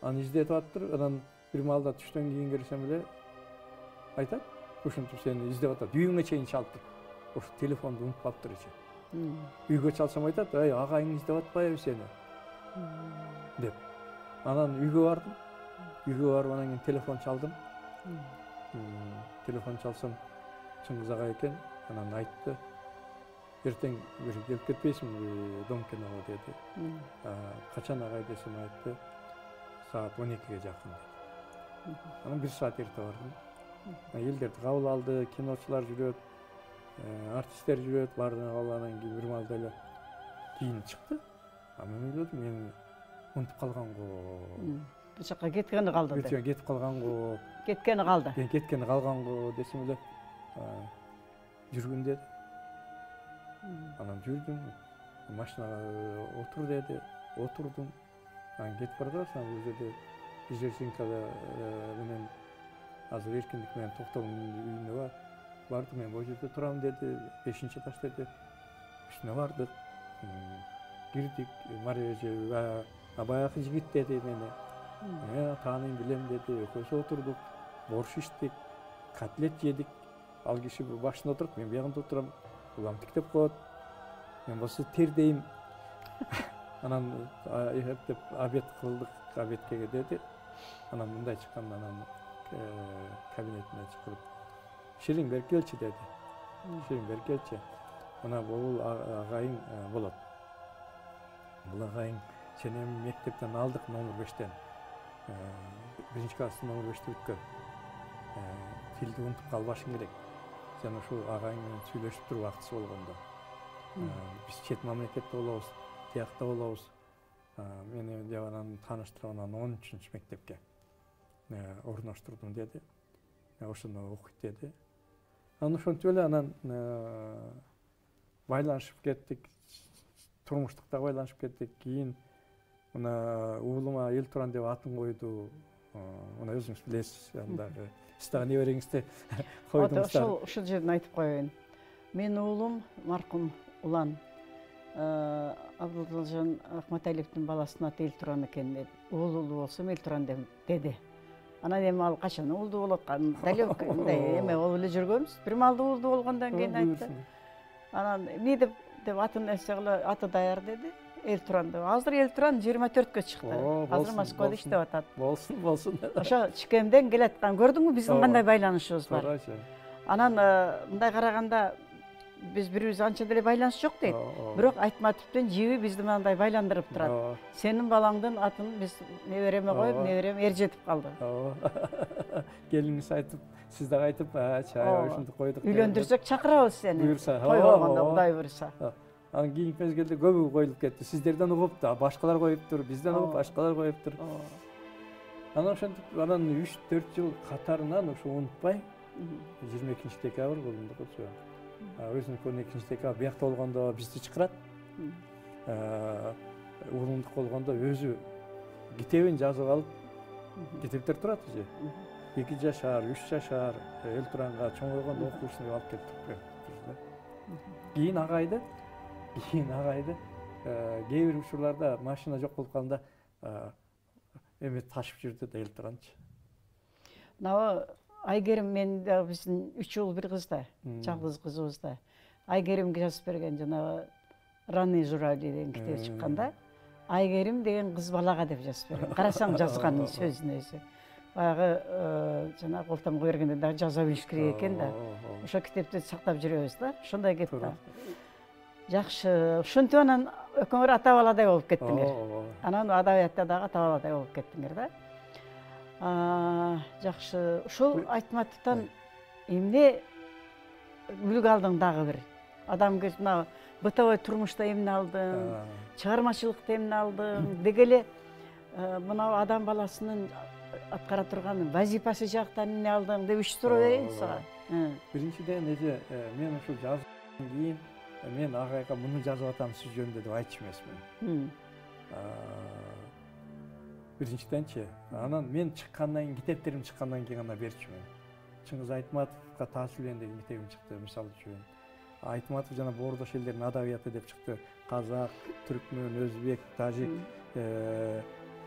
Аны іздетіп атыр, анан бір малда түштен кейін келсем біле айтады. Ошентип сени издеп атат. Үйүңө чейин чалып тур. Ошо телефонду унутуп калыптыр эже. Үйгө чалсам айтат, "Ай, агайың издеп атпайбы сени?" деп. Анан үйгө бардым. Үйгө барып анан кийин телефон чалдым. Телефон чалсам, Чыңгыз агай экен. Анан айтты, "Эртең бир келип кетпейсиңби Домкиного?" деди. "Качан агай?" десем айтты, "Саат 12-ге жакын" деди. Анан 1 саат эрте бардым. Елдерді қабыл алды, киночылар жүрөт, артисттер жүрөт, бардым кабыл анан кийин бир маалда эле кийин чыкты. Мен ойлодум, мен унутуп калганго. Бул жака кеткени калды деп. Кетип калганго. Кеткени калды. Кеткени калганго десем эле жүргүн деди. Анан жүрдүм. Машинага отур деди. Отурдум. Анан кетип баратсам бул жерде Жержинкада менен азыр эркиндик менен Токтогулдун үйүнө бардым. Мен бул жерде турам деди. 5-этаж деди. Үстүнө бардык. Кирдик. Мария эже баягы жигит деди мени. Тааныйм билем деди. Экөөсү отурдук. Борщ иштик. Котлет жедик. Ал киши башында отуруп, мен биягында отурам. Улам тиктеп коет. Мен болсо тердейм. Анан эптеп обед кылдык. Обедке деди. Анан мындай чыккан, анан кабинетине чыгып, "Ширин бер келчи" деди. "Ширин бер келчи. Мына бул агайың болот. Бул агайың сени мектептен алдык номер 5-тен. 1-класс номер 5-те бүткөн. Тилди унутуп калбашың керек. Сен ошол агайың менен сүйлөшүп туруп убактысы болгондо. Биз чет мамлекетте болобуз, тиякта болобуз. Мени деп анан тааныштырып анан 13-мектепке орноштурдум деди. Ошондо окуйт деди. Анан ошентип эле анан байланышып кеттик. Турмуштукта байланышып кеттик. Кийин мына уулума Эл Туран деп атын койду. Мына өзүңүз билесиз, андагы сиздагы небереңизди койдуңуздар. Ошол жерден айтып коеюн. Менин уулум маркум Улан Абдулжан Ахматалиевдин баласынын аты Эл Туран экен деп. Уулуу болсом Эл Туран деди. Анан эми ал качан уулду болот? Далёкий эме болуп эле жүргөнбүз. Бир маалда уулду болгондон кийин айтты. Анан эмне деп атын эсегиле аты даяр деди. Эл Туран деп. Азыр Эл Туран 24-кө чыкты. Азыр Москвада иштеп атат. Болсун. Ошо Чикемден келаткан. Көрдүңбү биздин кандай байланышыбыз бар? Анан мындай караганда биз бирибиз анча деле байланыш жок дейт. Бирок Айтматовдун жиби бизди мындай байландырып турат. Сенин балаңдын атын биз небереме коюп, неберем эржетип калды. Келиңиз айтып, сиз дагы айтып, чай ушинтип койдук. Үйлөндүрсөк чакырабыз сени. Буюрса. Той болгондо Кудай буйруса. Анан кийинки мезгилде көбү коюлуп кетти. Сиздерден угуп да, башкалар коюптур, бизден угуп башкалар коюптур. Анан ошентип, анан 3-4 жыл катарынан ошо унутпай 22 декабрь болду го. Өзүнүн 2 декабрь биякта болгондо бизди чакырат. Улундук болгондо өзү китебин жазып алып, китептер турат же. 2 жашар, 3 жашар, Эл Туранга чоңойгондо окуушун алып келип. Кийин агайды кээ бир учурларда машина жок болуп калганда эме ташып жүрдү да Эл Туранчы. Мына Айгерим мен да биздин 3 уул 1 кыз да, жалгыз кызыбыз да. Айгеримге жазып берген жана Раны журавли деген китеп чыкканда, Айгерим деген кыз балага деп жазып берген. Карасаң жазганын сөзүн өзү. Баягы жана колтомго бергенде дагы жаза билиш керек экен да. Ошо китепти сактап жүрөбүз да. Ошондой кеп да. Жакшы. Ошентип анан экөөңөр ата баладай болуп кеттиңер. Анан адабиятта дагы ата баладай болуп кеттиңер да. Жакшы. Ушул Айтматовдон эмне үлгү алдың дагы бир? Адамгерчилик бытовой турмушта эмне алдың? Чыгармачылыкта эмне алдың? Деги эле мына адам баласынын аткара турган вазифасы жактан эмне алдың деп 3 суроо берейин сага. Биринчиден эже мен ушул жазгандан кийин мен агайга муну жазып атам сиз жөнүндө деп айтчу эмесмин. Биринчиденчи, анан мен чыккандан кийин, китептерим чыккандан кийин гана берчүмүн. Чыңгыз Айтматовго таасирлен деген китебим чыкты, мисалы үчүн. Айтматов жана Боордош элдеринин адабияты деп чыкты. Казак, түркмөн, өзбек, тажик,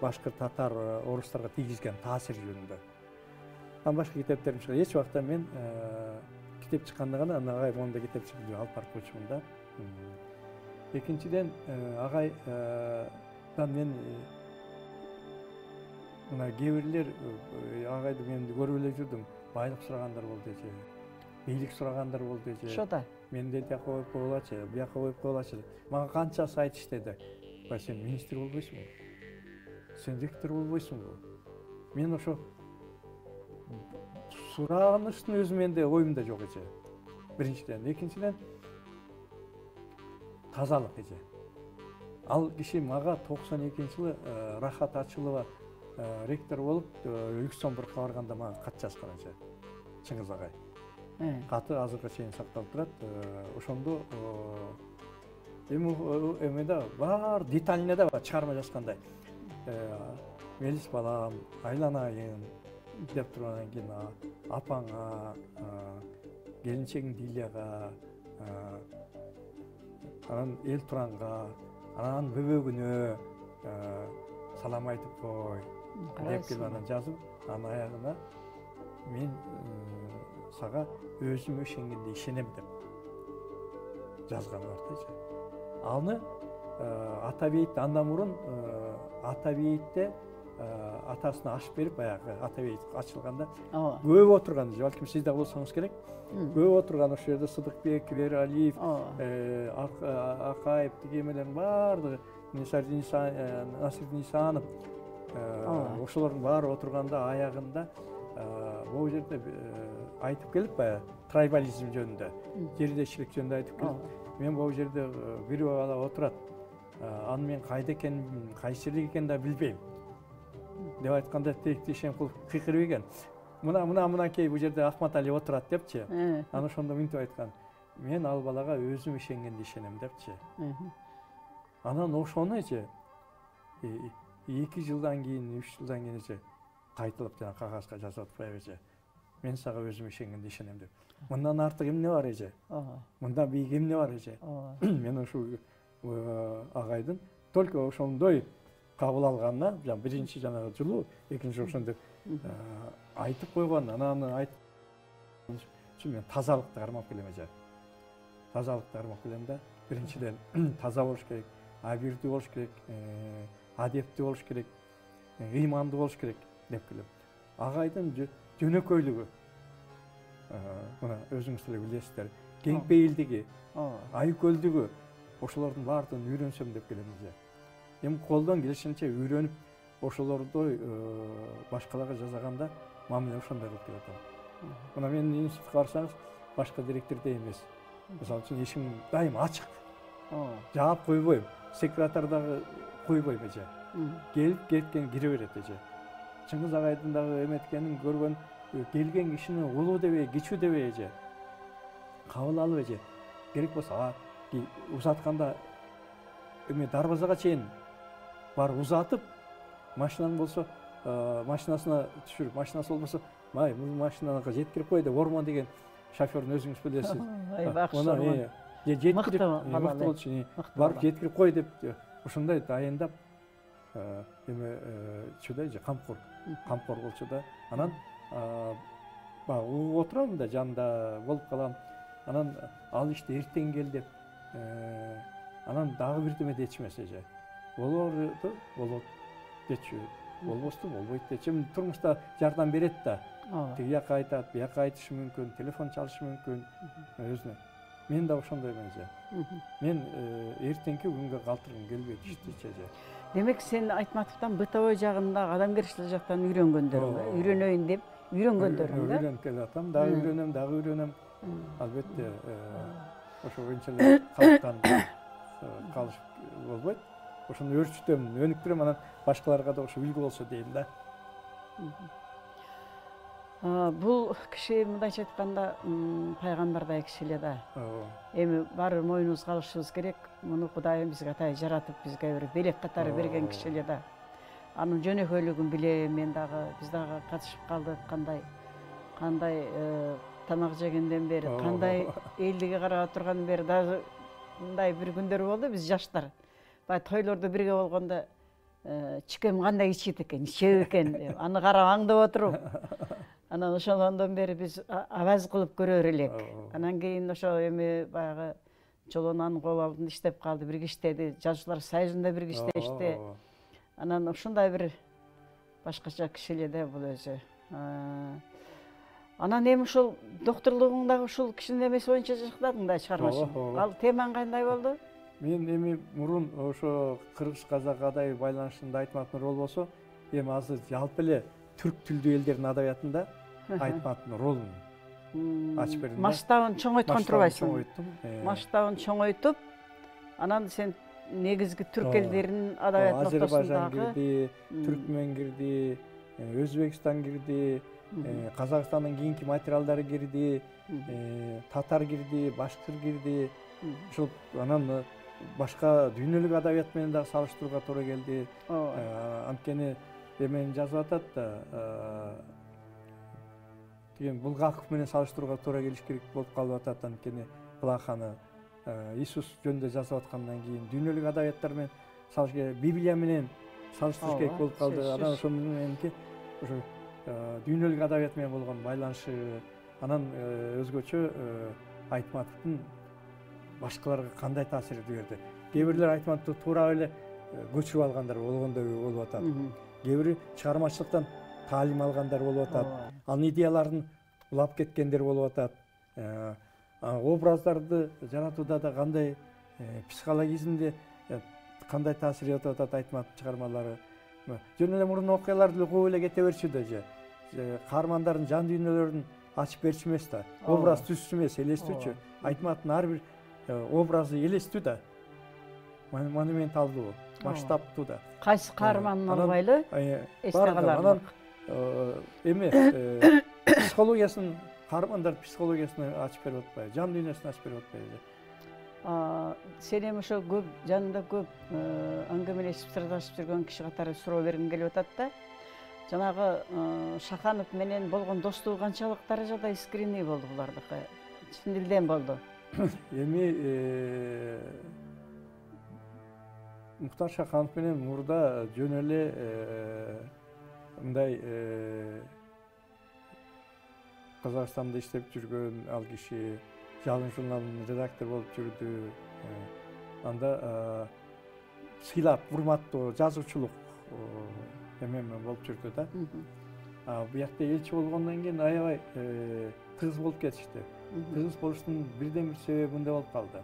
башкыр, татар, орустарга тийгизген таасир жөнүндө. Андан башка китептерим чыкты. Эч убакта мен китеп чыкканда гана агай монда китеп чыкты деп алып барып койчумун да. Экинчиден агайдан мен мына кээ бирлер агайды мен көрүп эле жүрдүм. Байлык сурагандар болду эже. Бийлик сурагандар болду эже. Ошо да. Мен де тияка коюп коелачы, бияка коюп коелачы. Мага канча сайт иштеди. Сен министр болбойсуңбу? Сен ректор болбойсуңбу? Мен ошо сураганычтын өзү менде оюмда жок эже. Биринчиден, экинчиден тазалык эже. Ал киши мага 92-жылы Рахат Ачылова ректор болуп Люксембургга барганда мага кат жазган эже. Чыңгыз агай. Каты азыркыга чейин сакталып турат. Ошондо эмеде бар деталине да чыгарма жазгандай. Мелис балам, айланайын деп тургандан кийин апаңа, келинчегиң Дилияга, анан эл туранга, анан бөбөгүнө салам айтып кой деп келип анан жазып, анын аягына мен сага өзүмө ишенгенде ишенем деп жазганы бар да. Аны Атабейт андан мурун Атабейтте атасына аш берип, баягы Атабейт ачылганда көп отурган, балким сиз да болсоңуз керек. Көп отурган ошол жерде Сыдыкбек, Бералиев, Акаев деген эмелердин баардыгы, Насирдин Исанов, ошолордун баары отурганда аягында могу жерде айтып келип, баягы трайбализм жөнүндө, жердешчилик жөнүндө айтып келип, мен могу жерде бир бала отурат. Аны мен кайда экенин, кайсы жерде экенин да билбейм деп айтканда Текти Ишенкулов кыйкырып экен. Мынакей бул жерде Ахмат Али отурат депчи. Аны ошондо мынтип айткан. Мен ал балага өзүм ишенгенде ишенем депчи. Анан ошону эже 2 жылдан кийин, 3 жылдан кийин эже кайталап жана кагазга жазып атпайбы эже. Мен сага өзүм ишенгенде ишенем деп. Мындан артык эмне бар эже? Мындан бийик эмне бар эже? Мен ушул агайдын только ошондой кабыл алганына, биринчи жанагы жылуу, экинчи ошондой айтып койгон, анан айтып мен тазалыкты кармап келем эже. Тазалыкты кармап келем да. Биринчиден таза болуш керек, абийирдүү болуш керек, адептүү болуш керек, ыймандуу болуш керек деп келем. Агайдын жөнөкөйлүгү, мына өзүңүз деле билесиздер, кеңпейилдиги, айкөлдүгү, ошолордун баардыгын үйрөнсөм деп келем эже. Эми колдон келишинче үйрөнүп, ошолордой башкаларга жасаганда мамиле ошондой кылып келатам. Мына менин институтка барсаңыз, башка директордой эмес. Мисалы үчүн эшигим дайым ачык. Жаап койбойм, секретарь дагы койбойм эже. Келип кеткен кире берет эже. Чыңгыз агайдын дагы эметкенин көргөн, келген кишини улуу дебей, кичүү дебей эже. Кабыл алып эже. Керек болсо узатканда эме дарбазага чейин бар узатып, машинаң болсо машинасына түшүрүп, машинасы болбосо, бул машинага жеткирип кой деп Ормон деген шофердун өзүңүз билесиз. Аны жеткирип, мыкты болчу, барып жеткирип кой деп ошондой дайындап эме чудай же камкор болчу да. Анан отурам да жанында болуп калам. Анан ал иште эртең кел деп, анан дагы бирдеме дечмес эже. Болор дечү, болбосту болбойт дечү. Турмушта жардам берет да. Тиги жака айтат, бияка айтышы мүмкүн, телефон чалышы мүмкүн өзүнө. Мен да ошондой эже. Мен эртеңки күнгө калтыргым келбейт иштечи эже. Демек сен Айтматовдон бытовой жагында, адамгерчилик жактан үйрөнгөндөрүң, үйрөнөйүн деп үйрөнгөндөрүң да? Үйрөнүп келатам, дагы үйрөнөм. Албетте ошо боюнча эле калктан калышып болбойт. Ошону өрчүтөм, өнүктүрөм, анан башкаларга да ошо үлгү болсо дейм да. Бул киши мындайча айтканда пайгамбардай киши эле да. Эми баары моюнубузга алышыбыз керек. Муну Кудайым бизге атай жаратып, бизге бир белек катары берген киши эле да. Анын жөнөкөйлүгүн билем, мен дагы биз дагы катышып калдык, кандай тамак жегенден бери, кандай элдиге карап тургандан бери, даже мындай бир күндөр болду, биз жаштар баягы тойлордо бирге болгондо чикем кандай ичет экен, ичет экен деп, аны карап аңдап отуруп, анан ошондон бери биз абаз кылып көрөр элек. Анан кийин ошо эми баягы Чолонанын кол алдында иштеп калды, бирге иштеди, жазуучулар союзунда бирге иштешти. Анан ушундай бир башкача киши эле да бул өзү. Анан эми ушул доктурлугуң дагы ушул кишинин эмеси боюнча жактадың да, чыгармачылык. Ал темаң кандай болду? Мен эми мурун ошо кыргыз казак адай байланышында айтматын рол болсо, эми азыр жалпы эле түрк тилдүү элдердин адабиятында айтматын ролун ачып бердим. Масштабын чоңойткон турбайсың. Масштабын чоңойтуп, анан сен негизги түрк элдеринин адабият ноктосундагы Азербайжан кирди, Түркмен кирди, Өзбекстан кирди, Казакстандын кийинки материалдары кирди, татар кирди, башкыр кирди. Ошол анан башка дүйнөлүк адабият менен дагы салыштырууга туура келди. Анткени эмени жазып атат да, деген Булгаков менен салыштырууга туура келиш керек болуп калып атат. Анткени Плаханы Иисус жөнүндө жазып аткандан кийин дүйнөлүк адабияттар менен салыш керек, Библия менен салыштырыш керек болуп калды. Анан ошол мененки ошо дүйнөлүк адабият менен болгон байланышы, анан өзгөчө Айтматовдун башкаларга кандай таасири берди. Кээ бирлер Айтматовду туура эле көчүрүп алгандар болгондой болуп атат. Кээ бири чыгармачылыктан таалим алгандар болуп атат. Анын идеяларын улап кеткендер болуп атат. Образдарды жаратууда да кандай психологизмде кандай таасир этип атат Айтматов чыгармалары. Жөн эле мурун окуяларды угуп эле кете берчү да, каармандардын жан дүйнөлөрүн ачып берчү эмес да. Образ түзчү эмес, элестүүчү. Айтматовдун ар бир образы элестүү да. Монументалдуу, масштабтуу да. Кайсы каарманын албайлы эсте каларлык. Эми психологиясын, каармандар психологиясын ачып берип атпайбы, жан дүйнөсүн ачып берип атпайбы. Сен эми ошо көп жанында көп аңгемелешип сырдашып жүргөн киши катары суроо бергим келип атат да. Жанагы Шаханов менен болгон достугу канчалык даражада искренний болду булардыкы? Чын дилден болду? Эми Муктар Шаханов менен мурда жөн эле мындай Казакстанда иштеп жүргөн ал киши Жалын журналынын редактор болуп жүрдү. Анда сыйлап, урматтоо, жазуучулук эме болуп жүрдү да. Буякта элчи болгондон кийин аябай тыгыз болуп кетишти. Тыгыз болуштун бирден бир себеби мындай болуп калды.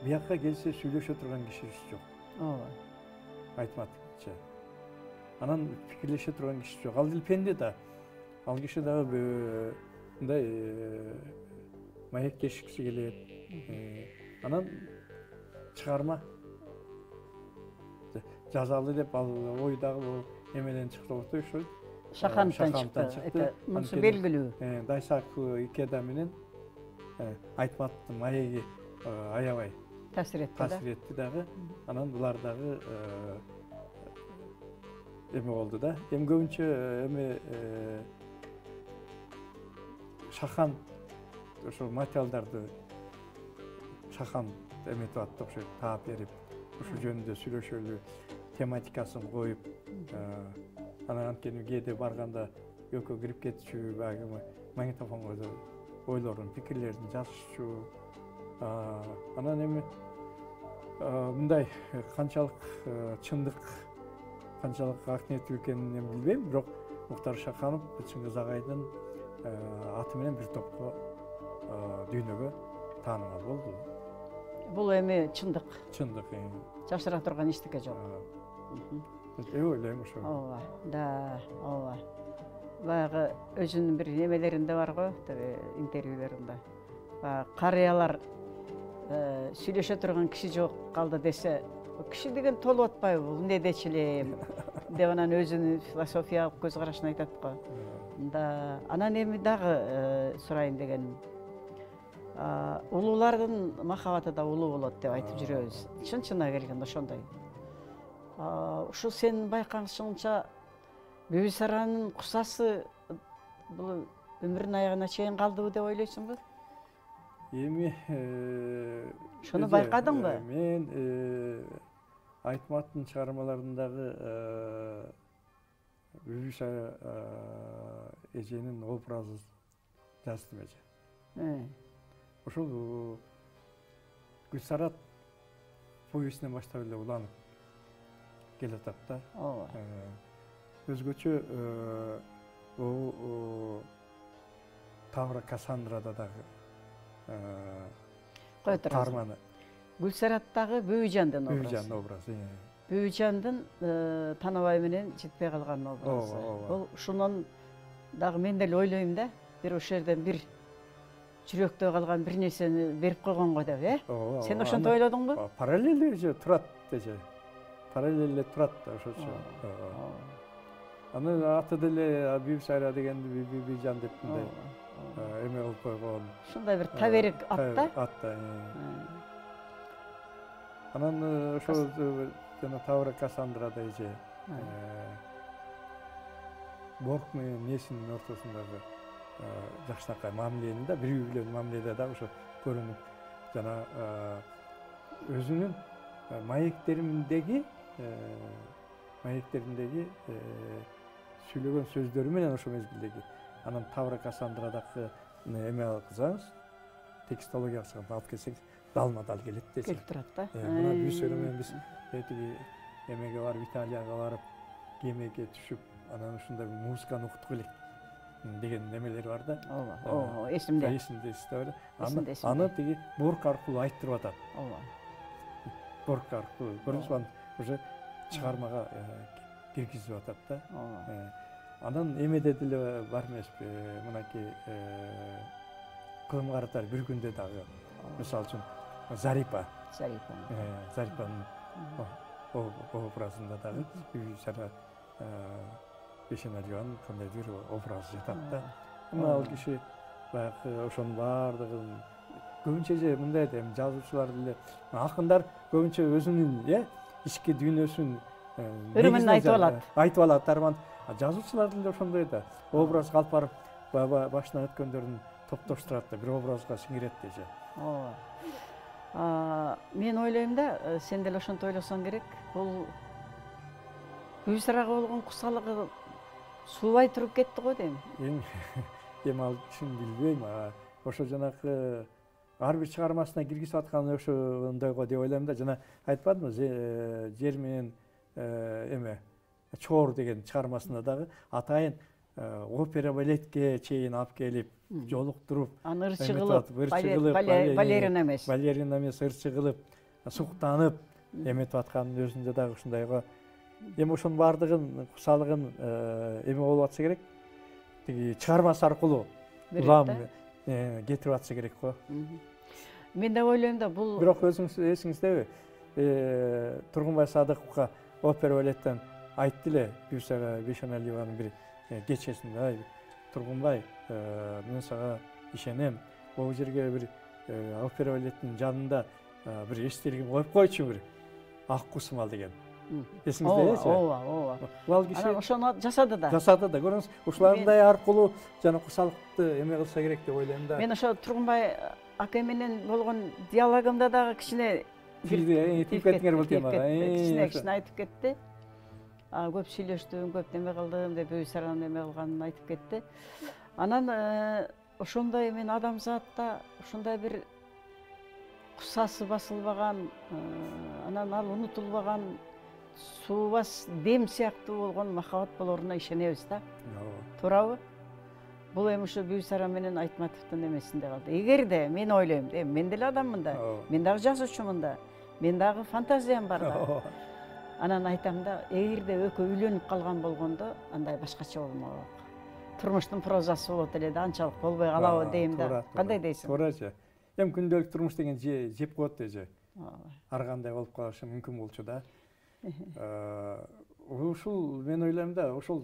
Буякка келсе сүйлөшө турган киши жок. Айтматовча. Анан пикирлеше турган киши жок. Ал пенде да. Ал киши дагы мындай маектешкиси келет. Анан чыгарма жазалы деп ал ой дагы эмеден чыкты болсо ошо Шахановдон чыкты. Мунусу белгилүү. Дайсаку Икеда менен Айтматовдун маеги аябай таасир этти дагы. Анан булар дагы эме болду да. Эми көбүнчө эми Шахан ошо материалдарды Шахан эметип атты, ошо таап берип, ошол жөнүндө сүйлөшөлү тематикасын коюп, анан анткени кээде барганда экөө кирип кетчү, баягы магнитофонго ойлорун, пикирлерин жазышчу. Анан эми мындай канчалык чындык, канчалык акниеттүү экенин эми билбейм, бирок Муктар Шаханов Чыңгыз агайдын аты менен бир топко дүйнөгө таанымал болду. Бул эми чындык. Чындык. Жашыра турган эчтеке жок. Ойлойм ошо. Ооба, да, ооба. Баягы өзүнүн бир немелеринде бар го, интервьюларында. Карыялар сүйлөшө турган киши жок калды десе, киши деген толуп атпайбы, бул эмне дечилем деп анан өзүнүн философиялык көз карашын айтат го. Да, анан эми дагы сурайын дегеним. Улуулардын махабаты да улуу болот деп айтып жүрөбүз. Чын-чынына келгенде ошондой. Ушу сенин байкагычыңча Бүбүсаранын кусасы бул өмүрүнүн аягына чейин калдыбы деп ойлойсуңбу? Эми ошону байкадыңбы? Мен Айтматтын чыгармаларындагы Бүбүсара эженин образын жаздым эже. Ошол Гүлсарат повестинен баштап эле уланып келатат да. Өзгөчө Тавра Кассандрада дагы каарманы. Гүлсараттагы Бүйжандын образы. Бүйжандын образы. Бүйжандын Танабай менен жетпей калган образы. Бул ушунун дагы мен деле ойлойм да, бир ошол жерден бир жүрөктө калган бир нерсени берип койгон го деп, Сен ошентип ойлодуңбу? Параллель турат эже. Параллель турат ошочо. Анын аты деле Бүбүсара дегенди Бүйжан деп мындай эме кылып койгон. Ушундай бир таберик ат да. Ат да. Анан ошол жана Тавра Кассандрада эже Борк менен несинин ортосундагы жакшынакай мамилени да, бири билен мамиледе дагы ошо көрүнүп, жана өзүнүн маектериндеги сүйлөгөн сөздөрү менен ошол мезгилдеги анан Тавра Кассандрадагы эме кылсаңыз, текстологиясын алып келсеңиз, далма-дал келет десе. Келип турат да. Мына Бүбүсара менен биз тиги эмеге барып, Италияга барып, кемеге түшүп, анан ушундай музыканы уктук элек деген немелер бар да. Ооба, эсимде. Эсимде. Аны тиги Борк аркылуу айттырып атат. Борк аркылуу. Көрдүңүзбү, уже чыгармага киргизип атат да. Анан эмеде деле бар эмеспи, мынакей кылым каратар бир күндө дагы, мисалы үчүн Зарипанын образында дагы Бүбүсара Бешеналиеванын кандайдыр бир образы жатат да. Ал киши баягы ошонун баардыгын көбүнчө же мындай да, жазуучулар деле, акындар көбүнчө өзүнүн ички дүйнөсүн өрүмүн айтып алат. Жазуучулар деле ошондой да, образ калп барып башынан өткөндөрүн топтоштурат да, бир образга сиңирет десе. Мен ойлойм да, сен деле ошентип ойлосоң керек. Бул Бүбүсарага болгон кусалыгы суубай туруп кетти го дейм. Эми ал чын билбейм. Ошо жанакы ар бир чыгармасына киргизип атканы ошондойго деп ойлойм да. Жана айтпадымбы, жер менен эме Чор деген чыгармасында дагы атайын опера балетке чейин алып келип, жолуктуруп, аны ырчы кылып, балерина эмес, ырчы кылып, суктанып эметип атканын өзүндө дагы ушундайга. Эми ошонун баардыгын кусалыгын эме болуп атса керек, тиги чыгармасы аркылуу улам кетирип атса керек го. Мен да ойлойм да, бул бирок өзүңүз эсиңиздеби, Тургунбай Садыковго опера балеттен айтты эле Бүбүсара Бешеналиеванын бир кечесинде, Тургунбай, мен сага ишенем, бул жерге бир опера балеттин жанында бир эчтелигин коюп койчу, бир ак кусмал деген. Эсиңизде? Ооба. Ал киши ошону жасады да. Көрүңүз, ушулардай аркылуу жана кусалыкты эме кылса керек деп ойлойм да. Мен ошо Тургунбай ака менен болгон диалогумда дагы кичине тип кеттиңер бул темага. Кичине айтып кетти. Көп сүйлөштүм, көп неме кылдым деп Бүбүсаранын неме кылганын айтып кетти. Анан ошондой мен адамзатта ошондой бир кусасы басылбаган, анан ал унутулбаган суубас дем сыяктуу болгон махабат болоруна ишенебиз да. Туурабы? Бул эми ушу Бүбүсара менен Айтматовдун эмесинде калды. Эгерде мен ойлойм, мен деле адаммын да, мен дагы жазуучумун да, мен дагы фантазиям бар да. Анан айтам да, эгерде экөө үйлөнүп калган болгондо, андай башкача болмок. Турмуштун прозасы болот эле да, анчалык болбой калабы дейм да. Кандай дейсиң? Туура же. Эми күндөлүк турмуш деген жеп коет эже. Ар кандай болуп калышы мүмкүн болчу да. ушул мен ойлойм да, ушул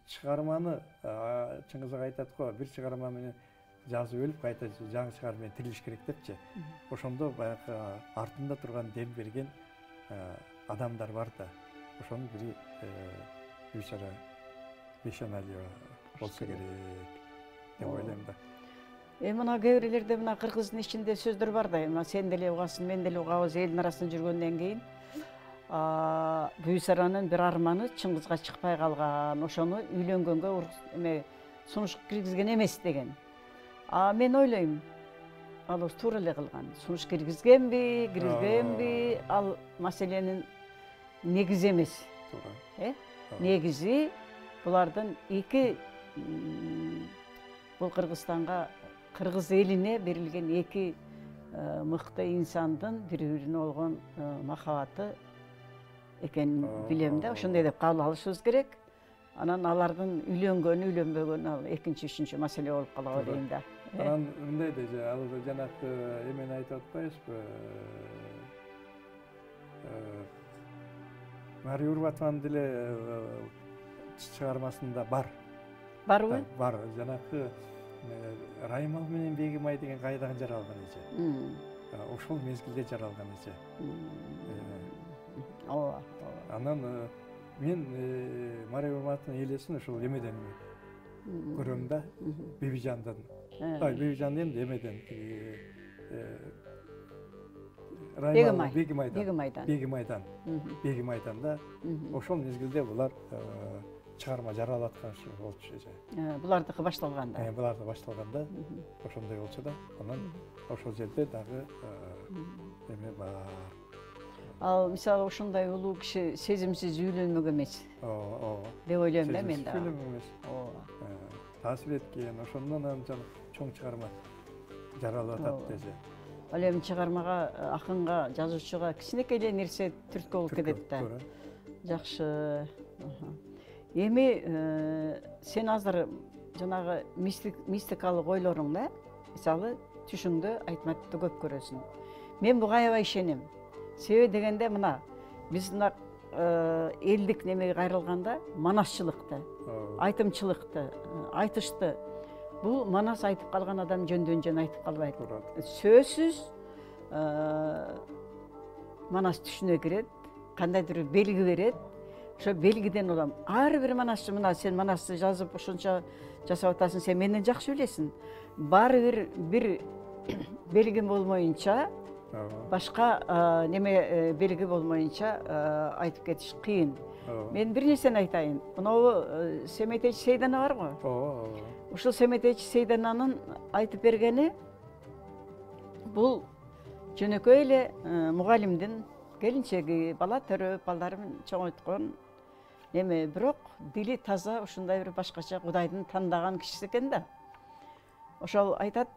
чыгарманы Чыңгыз ага айтат го, бир чыгарма менен жазып өлүп кайта жаңы чыгарма менен тирилиш керек депчи. Ошондо баягы артында турган дем берген адамдар бар да. Ошонун бири Гүлшара Бейшеналиева болсо керек деп ойлойм да. Мына кээ бирлерде мына кыргыздын ичинде сөздөр бар да, сен деле угасың, мен деле угабыз, элдин арасында жүргөндөн кийин Гүлсаранын бир арманы Чыңгызга чыкпай калган, ошону үйлөнгөнгө эме сунуш киргизген эмес деген. Мен ойлойм, ал туура эле кылган. Сунуш киргизгенби, киргизбегенби, ал маселенин негизи эмес. Негизи булардын эки бул Кыргызстанга, кыргыз элине берилген эки мыкты инсандын бири-бирине болгон махабаты экенин билем да. Ошондой деп кабыл алышыбыз керек. Анан алардын үйлөнгөнү, үйлөнбөгөнү ал экинчи, үчүнчү маселе болуп калабы дейм да. Анан мындай да, ал жанакы эмени айтып атпайбызбы? Мария Урбатованын деле чыгармасында бар. Барбы? Бар. Жанакы Раймал менен Бегимай деген кайдагы жаралган эже. Ошол мезгилде жаралган эже. Ооба. Анан мен Мария Урбатованын элесин ошол эмеден көрөм да, Бебижандан. Бебижан эмне эмеден Бегимайдан да. Ошол мезгилде булар чыгарма жаралып аткан болчу эже. Булардыкы башталганда. Булардыкы башталганда ошондой болчу да. Анан ошол жерде дагы эме бар. Ал мисалы ошондой улуу киши сезимсиз үйлөнмөк эмес. Деп ойлойм да мен да. Таасир эткен, ошондон анан чоң чыгарма жаралып атат эже. Ал эми чыгармага, акынга, жазуучуга кичинекей эле нерсе түрткү болуп кетет да. Жакшы. Эми сен азыр жанагы мистикалык ойлоруңда, мисалы түшүңдө айтматты көп көрөсүң. Мен буга аябай ишенем. Себеби дегенде мына биз мына элдик немеге кайрылганда манасчылыкты, айтымчылыкты, айтышты. Бул манас айтып калган адам жөндөн жөн айтып калбайт. Сөзсүз манас түшүнө кирет, кандайдыр белги берет. Ошо белгиден улам. Ар бир манасчы, мына сен манасты жазып ошончо жасап атасың, сен менден жакшы билесиң. Баары бир белги болмоюнча, башка неме белги болмоюнча айтып кетиш кыйын. Мен бир нерсени айтайын. Мынау Семетеч Сейдана бар го. Ушул Семетеч Сейдананын айтып бергени бул жөнөкөй эле мугалимдин келинчеги, бала төрөп, балдарын чоңойткон неме, бирок дили таза, ушундай бир башкача Кудайдын тандаган кишиси экен да. Ошол айтат,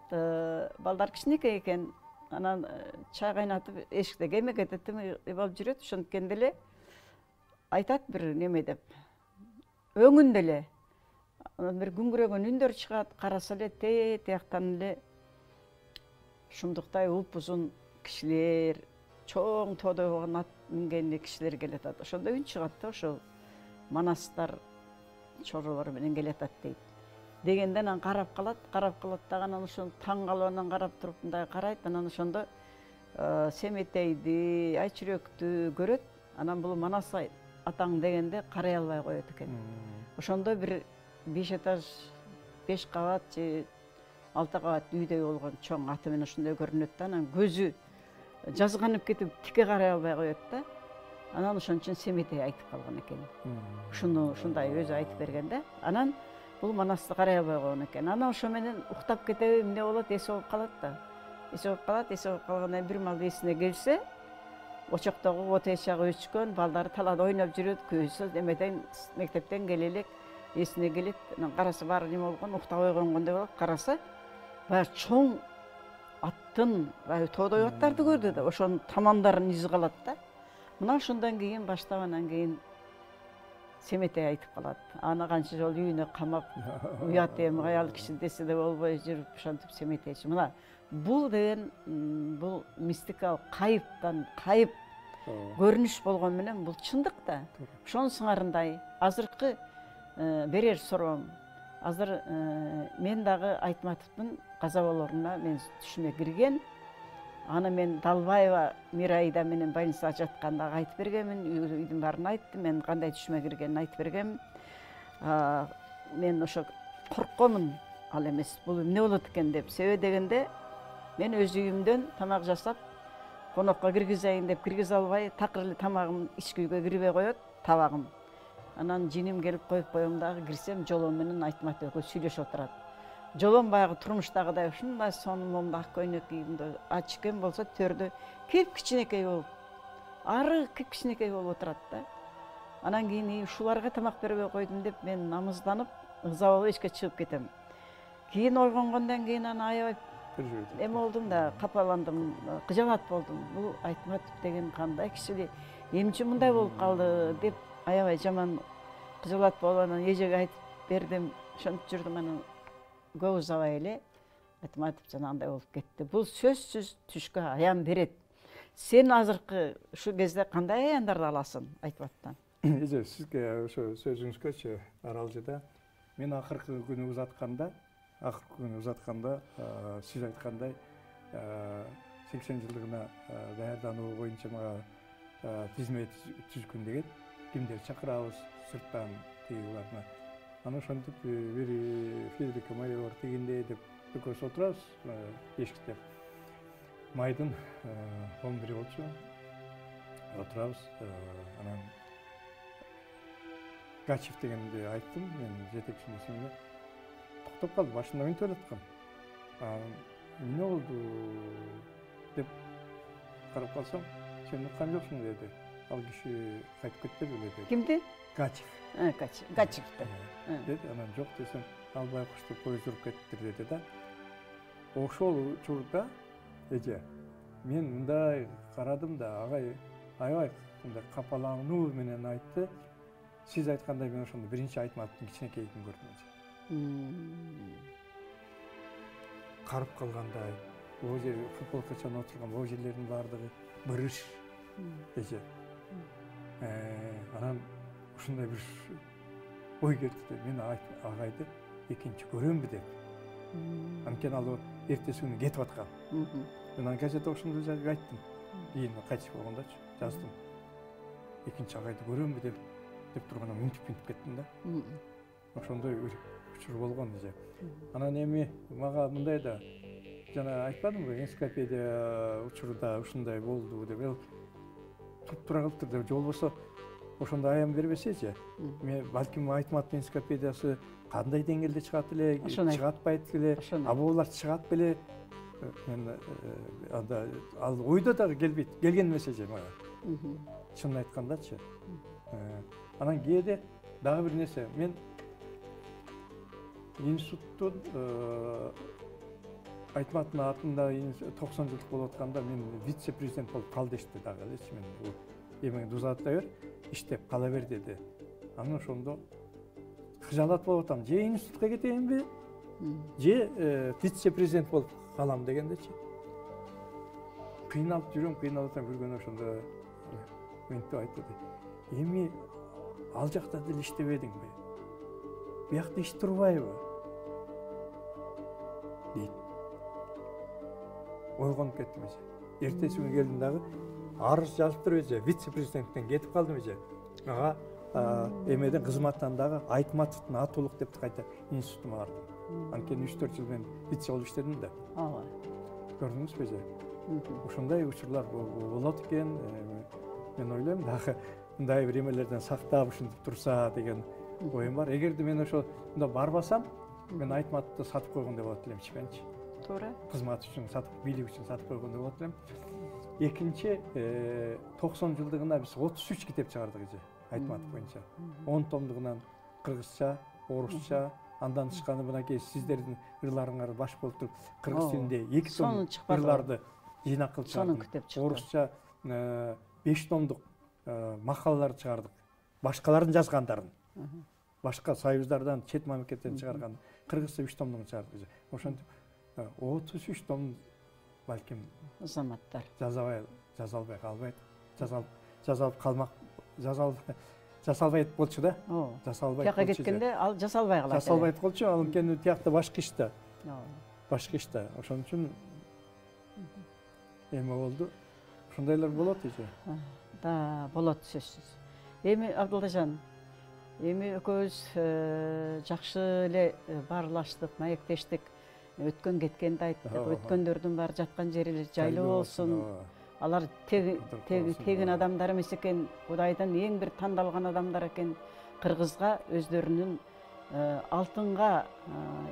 балдар кичинекей экен, анан чай кайнатып эшиктеги эме кетет болуп жүрөт, ошонткенде эле айтат бир неме деп. Өңүндө эле бир күңгүрөгөн үндөр чыгат, караса эле тияктан эле шумдуктай упузун кишилер, чоң тоодой болгон ат минген кишилер келатат. Ошондо үн чыгат да, ошол манастар чоролор менен келатат дейт. Дегенде анан карап калат дагы, анан ошону таң калып анан карап туруп мындай карайт, анан ошондо Семетейди, Айчүрөктү көрөт. Анан бул манас атаң дегенде карай албай коет экен. Ошондо бир 5 этаж, 5 кабат же 6 кабат үйдөй болгон чоң аты менен ошондой көрүнөт да, анан көзү жазганып кетип тике карай албай коет да. Анан ошон үчүн Семетей айтып калган экен. Ушуну ушундай өзү айтып берген да. Анан бул манасты карай албай койгон экен. Анан ошо менен уктап кетеби, эмне болот, эси болуп калат да. Эси болуп калгандан бир мал эсине келсе, очоктогу от эчагы өчкөн, балдары талада ойноп жүрөт, көзү эмеден мектептен келе элек эсине келет. Анан караса баары неме болгон, уктап ойгонгондой болот, караса баягы чоң аттын, баягы тоодой аттарды көрдү да, ошонун тамандарын изи калат да. Мына ошондон кийин баштап анан кийин Семетей айтып калат. Аны канча жолу үйүнө камап, уят эми аял киши десе да болбой жүрүп, ошентип Семетейчи. Мына бул деген бул мистикалык кайыптан кайып көрүнүш болгон менен бул чындык да. Ошонун сыңарындай азыркы берер суроом. Азыр мен дагы Айтматовдун каза болоруна мен түшүмө кирген. Аны мен Далбаева Мирайда менен больницада жатканда айтып бергенмин, үйдүн баарын айттым, мен кандай түшүмө киргенин айтып бергенмин. Мен ошо коркконмун, ал эмес, бул эмне болот экен деп. Себеби дегенде мен өз үйүмдөн тамак жасап, конокко киргизейин деп киргизе албай, такыр эле тамагым ички үйгө кирбей коет, табагым. Анан жиним келип коюп коем дагы, кирсем Жолон менен Айтматов экөө сүйлөшүп отурат. Жолон баягы турмуштагыдай ушундай сонун момду ак көйнөк кийимде, ачыкем болсо төрдө кичинекей болуп, ары кичинекей болуп отурат да. Анан кийин ушуларга тамак бербей койдум деп мен намызданып, ыза болуп эчке чыгып кетем. Кийин ойгонгондон кийин аны аябай эме болдум да, капаландым, кыжалат болдум. Бул Айтматов деген кандай киши, эмчи мындай болуп калды деп аябай жаман кыжалат болуп, анан эжеге айтып бердим, ошентип жүрдүм. Анан көп узабай эле Айтматов жанагындай болуп кетти. Бул сөзсүз түшкө аян берет. Сен азыркы ушу кезде кандай аяндарды аласың Айтматовдон? Эже, сизге ошо сөзүңүзгөчү Аралжыда мен акыркы күнү узатканда, сиз айткандай 80 жылдыгына даярдануу боюнча мага тизме түзгүн деген, кимдер чакырабыз сырттан тегиларына. Аны ошентип бир Федерика майор тигинде деп экөөбүз отурабыз эшикте. Майдын 11 болчу. Отурабыз. Анан Гачев дегенди айттым, мен жетекчинин исмине. Токтоп калды, башында мен төлөткөм. Эмне болду деп карап калсам, сен уккан жоксуң деди. Ал киши кайтып кетти беле. Кимди? Гачев. Гачев деди. Анан жок десем, албай кушту поезд уруп кеттир деди да. Ошол учурда эже мен мындай карадым да, агай аябай мындай капалануу менен айтты. Сиз айткандай мен ошондо биринчи Айтматовдун кичинекейин көрдүм. Карып калгандай, бул жер футболка чана отурган бул жерлердин баардыгы бырыш эже. Анан ушундай бир ой келди, мен агайды экинчи көрөмбү деп. Анткени ал эртеси күнү кетип аткан. Мен газетте ошондой айттым. Кийин кайтып болгондочу жаздым. Экинчи агайды көрөмбү деп тургандан үнтүп кеттим да. Ошондой учур болгон эже. Анан эми мага мындай да жана айтпадымбы, энциклопедия учурда ушундай болду деп. Туп-тура кылыптыр деп, же болбосо ошондо аян бербесечи. Мен балким Айтматов энциклопедиясы кандай деңгээлде чыгат эле, чыгатпайт эле, абуулар чыгат беле. Мен анда ал ойдо дагы келген эмес эже мага. Чынын айткандачы. Анан кээде дагы бир нерсе, мен институттун Айтматовдун атында 90 жылдык болуп атканда мен вице-президент болуп кал дешти дагы элечи. Мен бул эмеңди узатта бер, иштеп кала бер деди. Анан ошондо кыжалат болуп атам, же институтка кетейинби, же вице-президент болуп калам дегендечи. Кыйналып жүрөм, жүргөн ошондо ментип айтты. Эми ал жакта деле иштебедиңби? Биякта иш турбайбы? Дейт. Ойгонуп кеттим эже. Эртеси күнү келдим дагы, арыз жазып туруп эже, вице-президенттен кетип калдым эже. Ага эмеден кызматтан дагы Айтматовдун атуулук деп кайта институттума бардым. Анткени 3-4 жыл мен вице болуп иштедим да. Ооба. Көрдүңүзбү эже? Ошондой учурлар болот экен. Мен ойлойм дагы мындай бир эмелерден сактап ушинтип турса деген оюм бар. Эгерде мен ошондо барбасам, мен Айтматовду сатып койгондой болот элемчи менчи. Туура. Кызмат үчүн сатып, бийлик үчүн сатып койгондой болот элем. Экинчи 90 жылдыгына биз 33 китеп чыгардык эже Айтматов боюнча. 10 томдугунан кыргызча, орусча, андан тышкары мынакей сиздердин ырларыңар баш болуп туруп кыргыз тилинде 2 том ырларды жыйнак кылып чыгардык. Орусча 5 томдук макалалар чыгардык. Башкалардын жазгандарын. Башка союздардан, чет мамлекеттерден чыгарган кыргызча 3 томдугун чыгардык. Ошентип 33 том балким заматтар жаза албай калбайт. жасалып қалмақ жасалбай болчу да. Жасалбай. Тияққа кеткенде ал жасалбай қалады. Жасалбай болчу, ал анткени тияқта башка иште. Башка иште. Ошон үчүн эме болду. Ушундайлар болот эже. Да, болот сөзсүз. Эми Абдуллажан, эми экөөбүз жакшы эле баарлаштык, маектештик. Өткөн кеткенди айттык. Өткөндөрдүн баары жаткан жери жайлуу болсун. Алар тегин адамдар эмес экен, Кудайдын эң бир тандалган адамдар экен. Кыргызга өздөрүнүн алтынга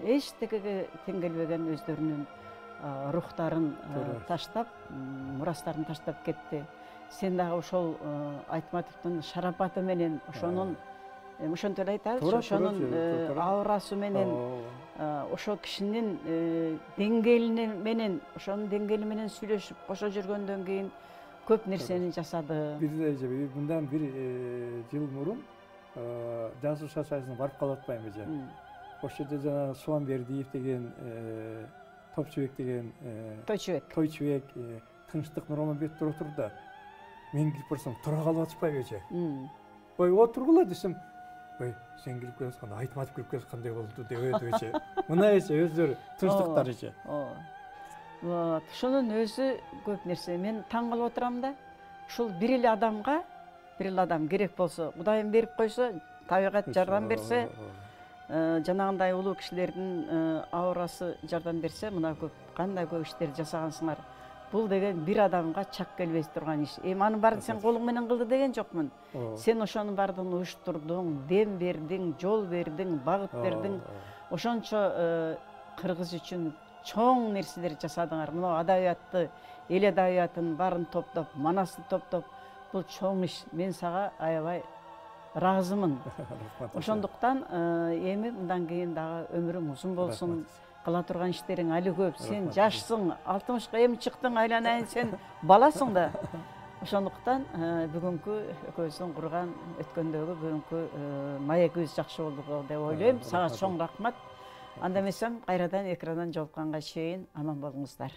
эчтекеге тең келбеген өздөрүнүн рухтарын таштап, мурастарын таштап кетти. Сен дагы ошол Айтматовдун шарапаты менен, ошентип эле айтабыз, ошонун аурасы менен, ошол кишинин деңгээли менен, ошонун деңгээли менен сүйлөшүп, кошо жүргөндөн кийин көп нерсени жасады. Мындан бир жыл мурун жазуучулар союзуна барып калып атпайбы эже. Ошол жерде жана Суанбердиев деген, Топчубек деген, Тойчубек, Тынчтык Нуроманбетов тура турду да. Мен кирип барсам, тура калып атышпайбы эже. Ой, отургула десем, ой, сен кирип келатканда Айтматов кирип келаткандай болду деп эже. Мына эже өздөрү тынчтыктар эже. Вот, ошонун өзү көп нерсе. Мен таң калып отурам да, ушул бир эле адам керек болсо, Кудайым берип койсо, табигат жардам берсе, жанагындай улуу кишилердин аурасы жардам берсе, мына көп кандай көп иштерди жасагансыңар. Бул деген бир адамга чак келбей турган иш. Эми анын баарын сен колуң менен кылды деген жокмун. Сен ошонун баардыгын уюштурдуң, дем бердиң, жол бердиң, багыт бердиң. Ошончо Кыргыз үчүн чоң нерселер жасадыңар. Мына адабиятты, эл адабиятын баарын топтоп, манасты топтоп, бул чоң иш. Мен сага аябай ыраазымын. Ошондуктан эми мындан кийин дагы өмүрүң узун болсун. Кыла турган иштериң али көп. Сен жашсың, 60ка эми чыктың, айланайын, сен баласың да. Ошондуктан бүгүнкү экөөбүздүн курган өткөндөгү бүгүнкү маегибиз жакшы болду деп ойлойм. Сага чоң рахмат. Анда эмесем кайрадан экрандан жолукканга чейин аман болуңуздар.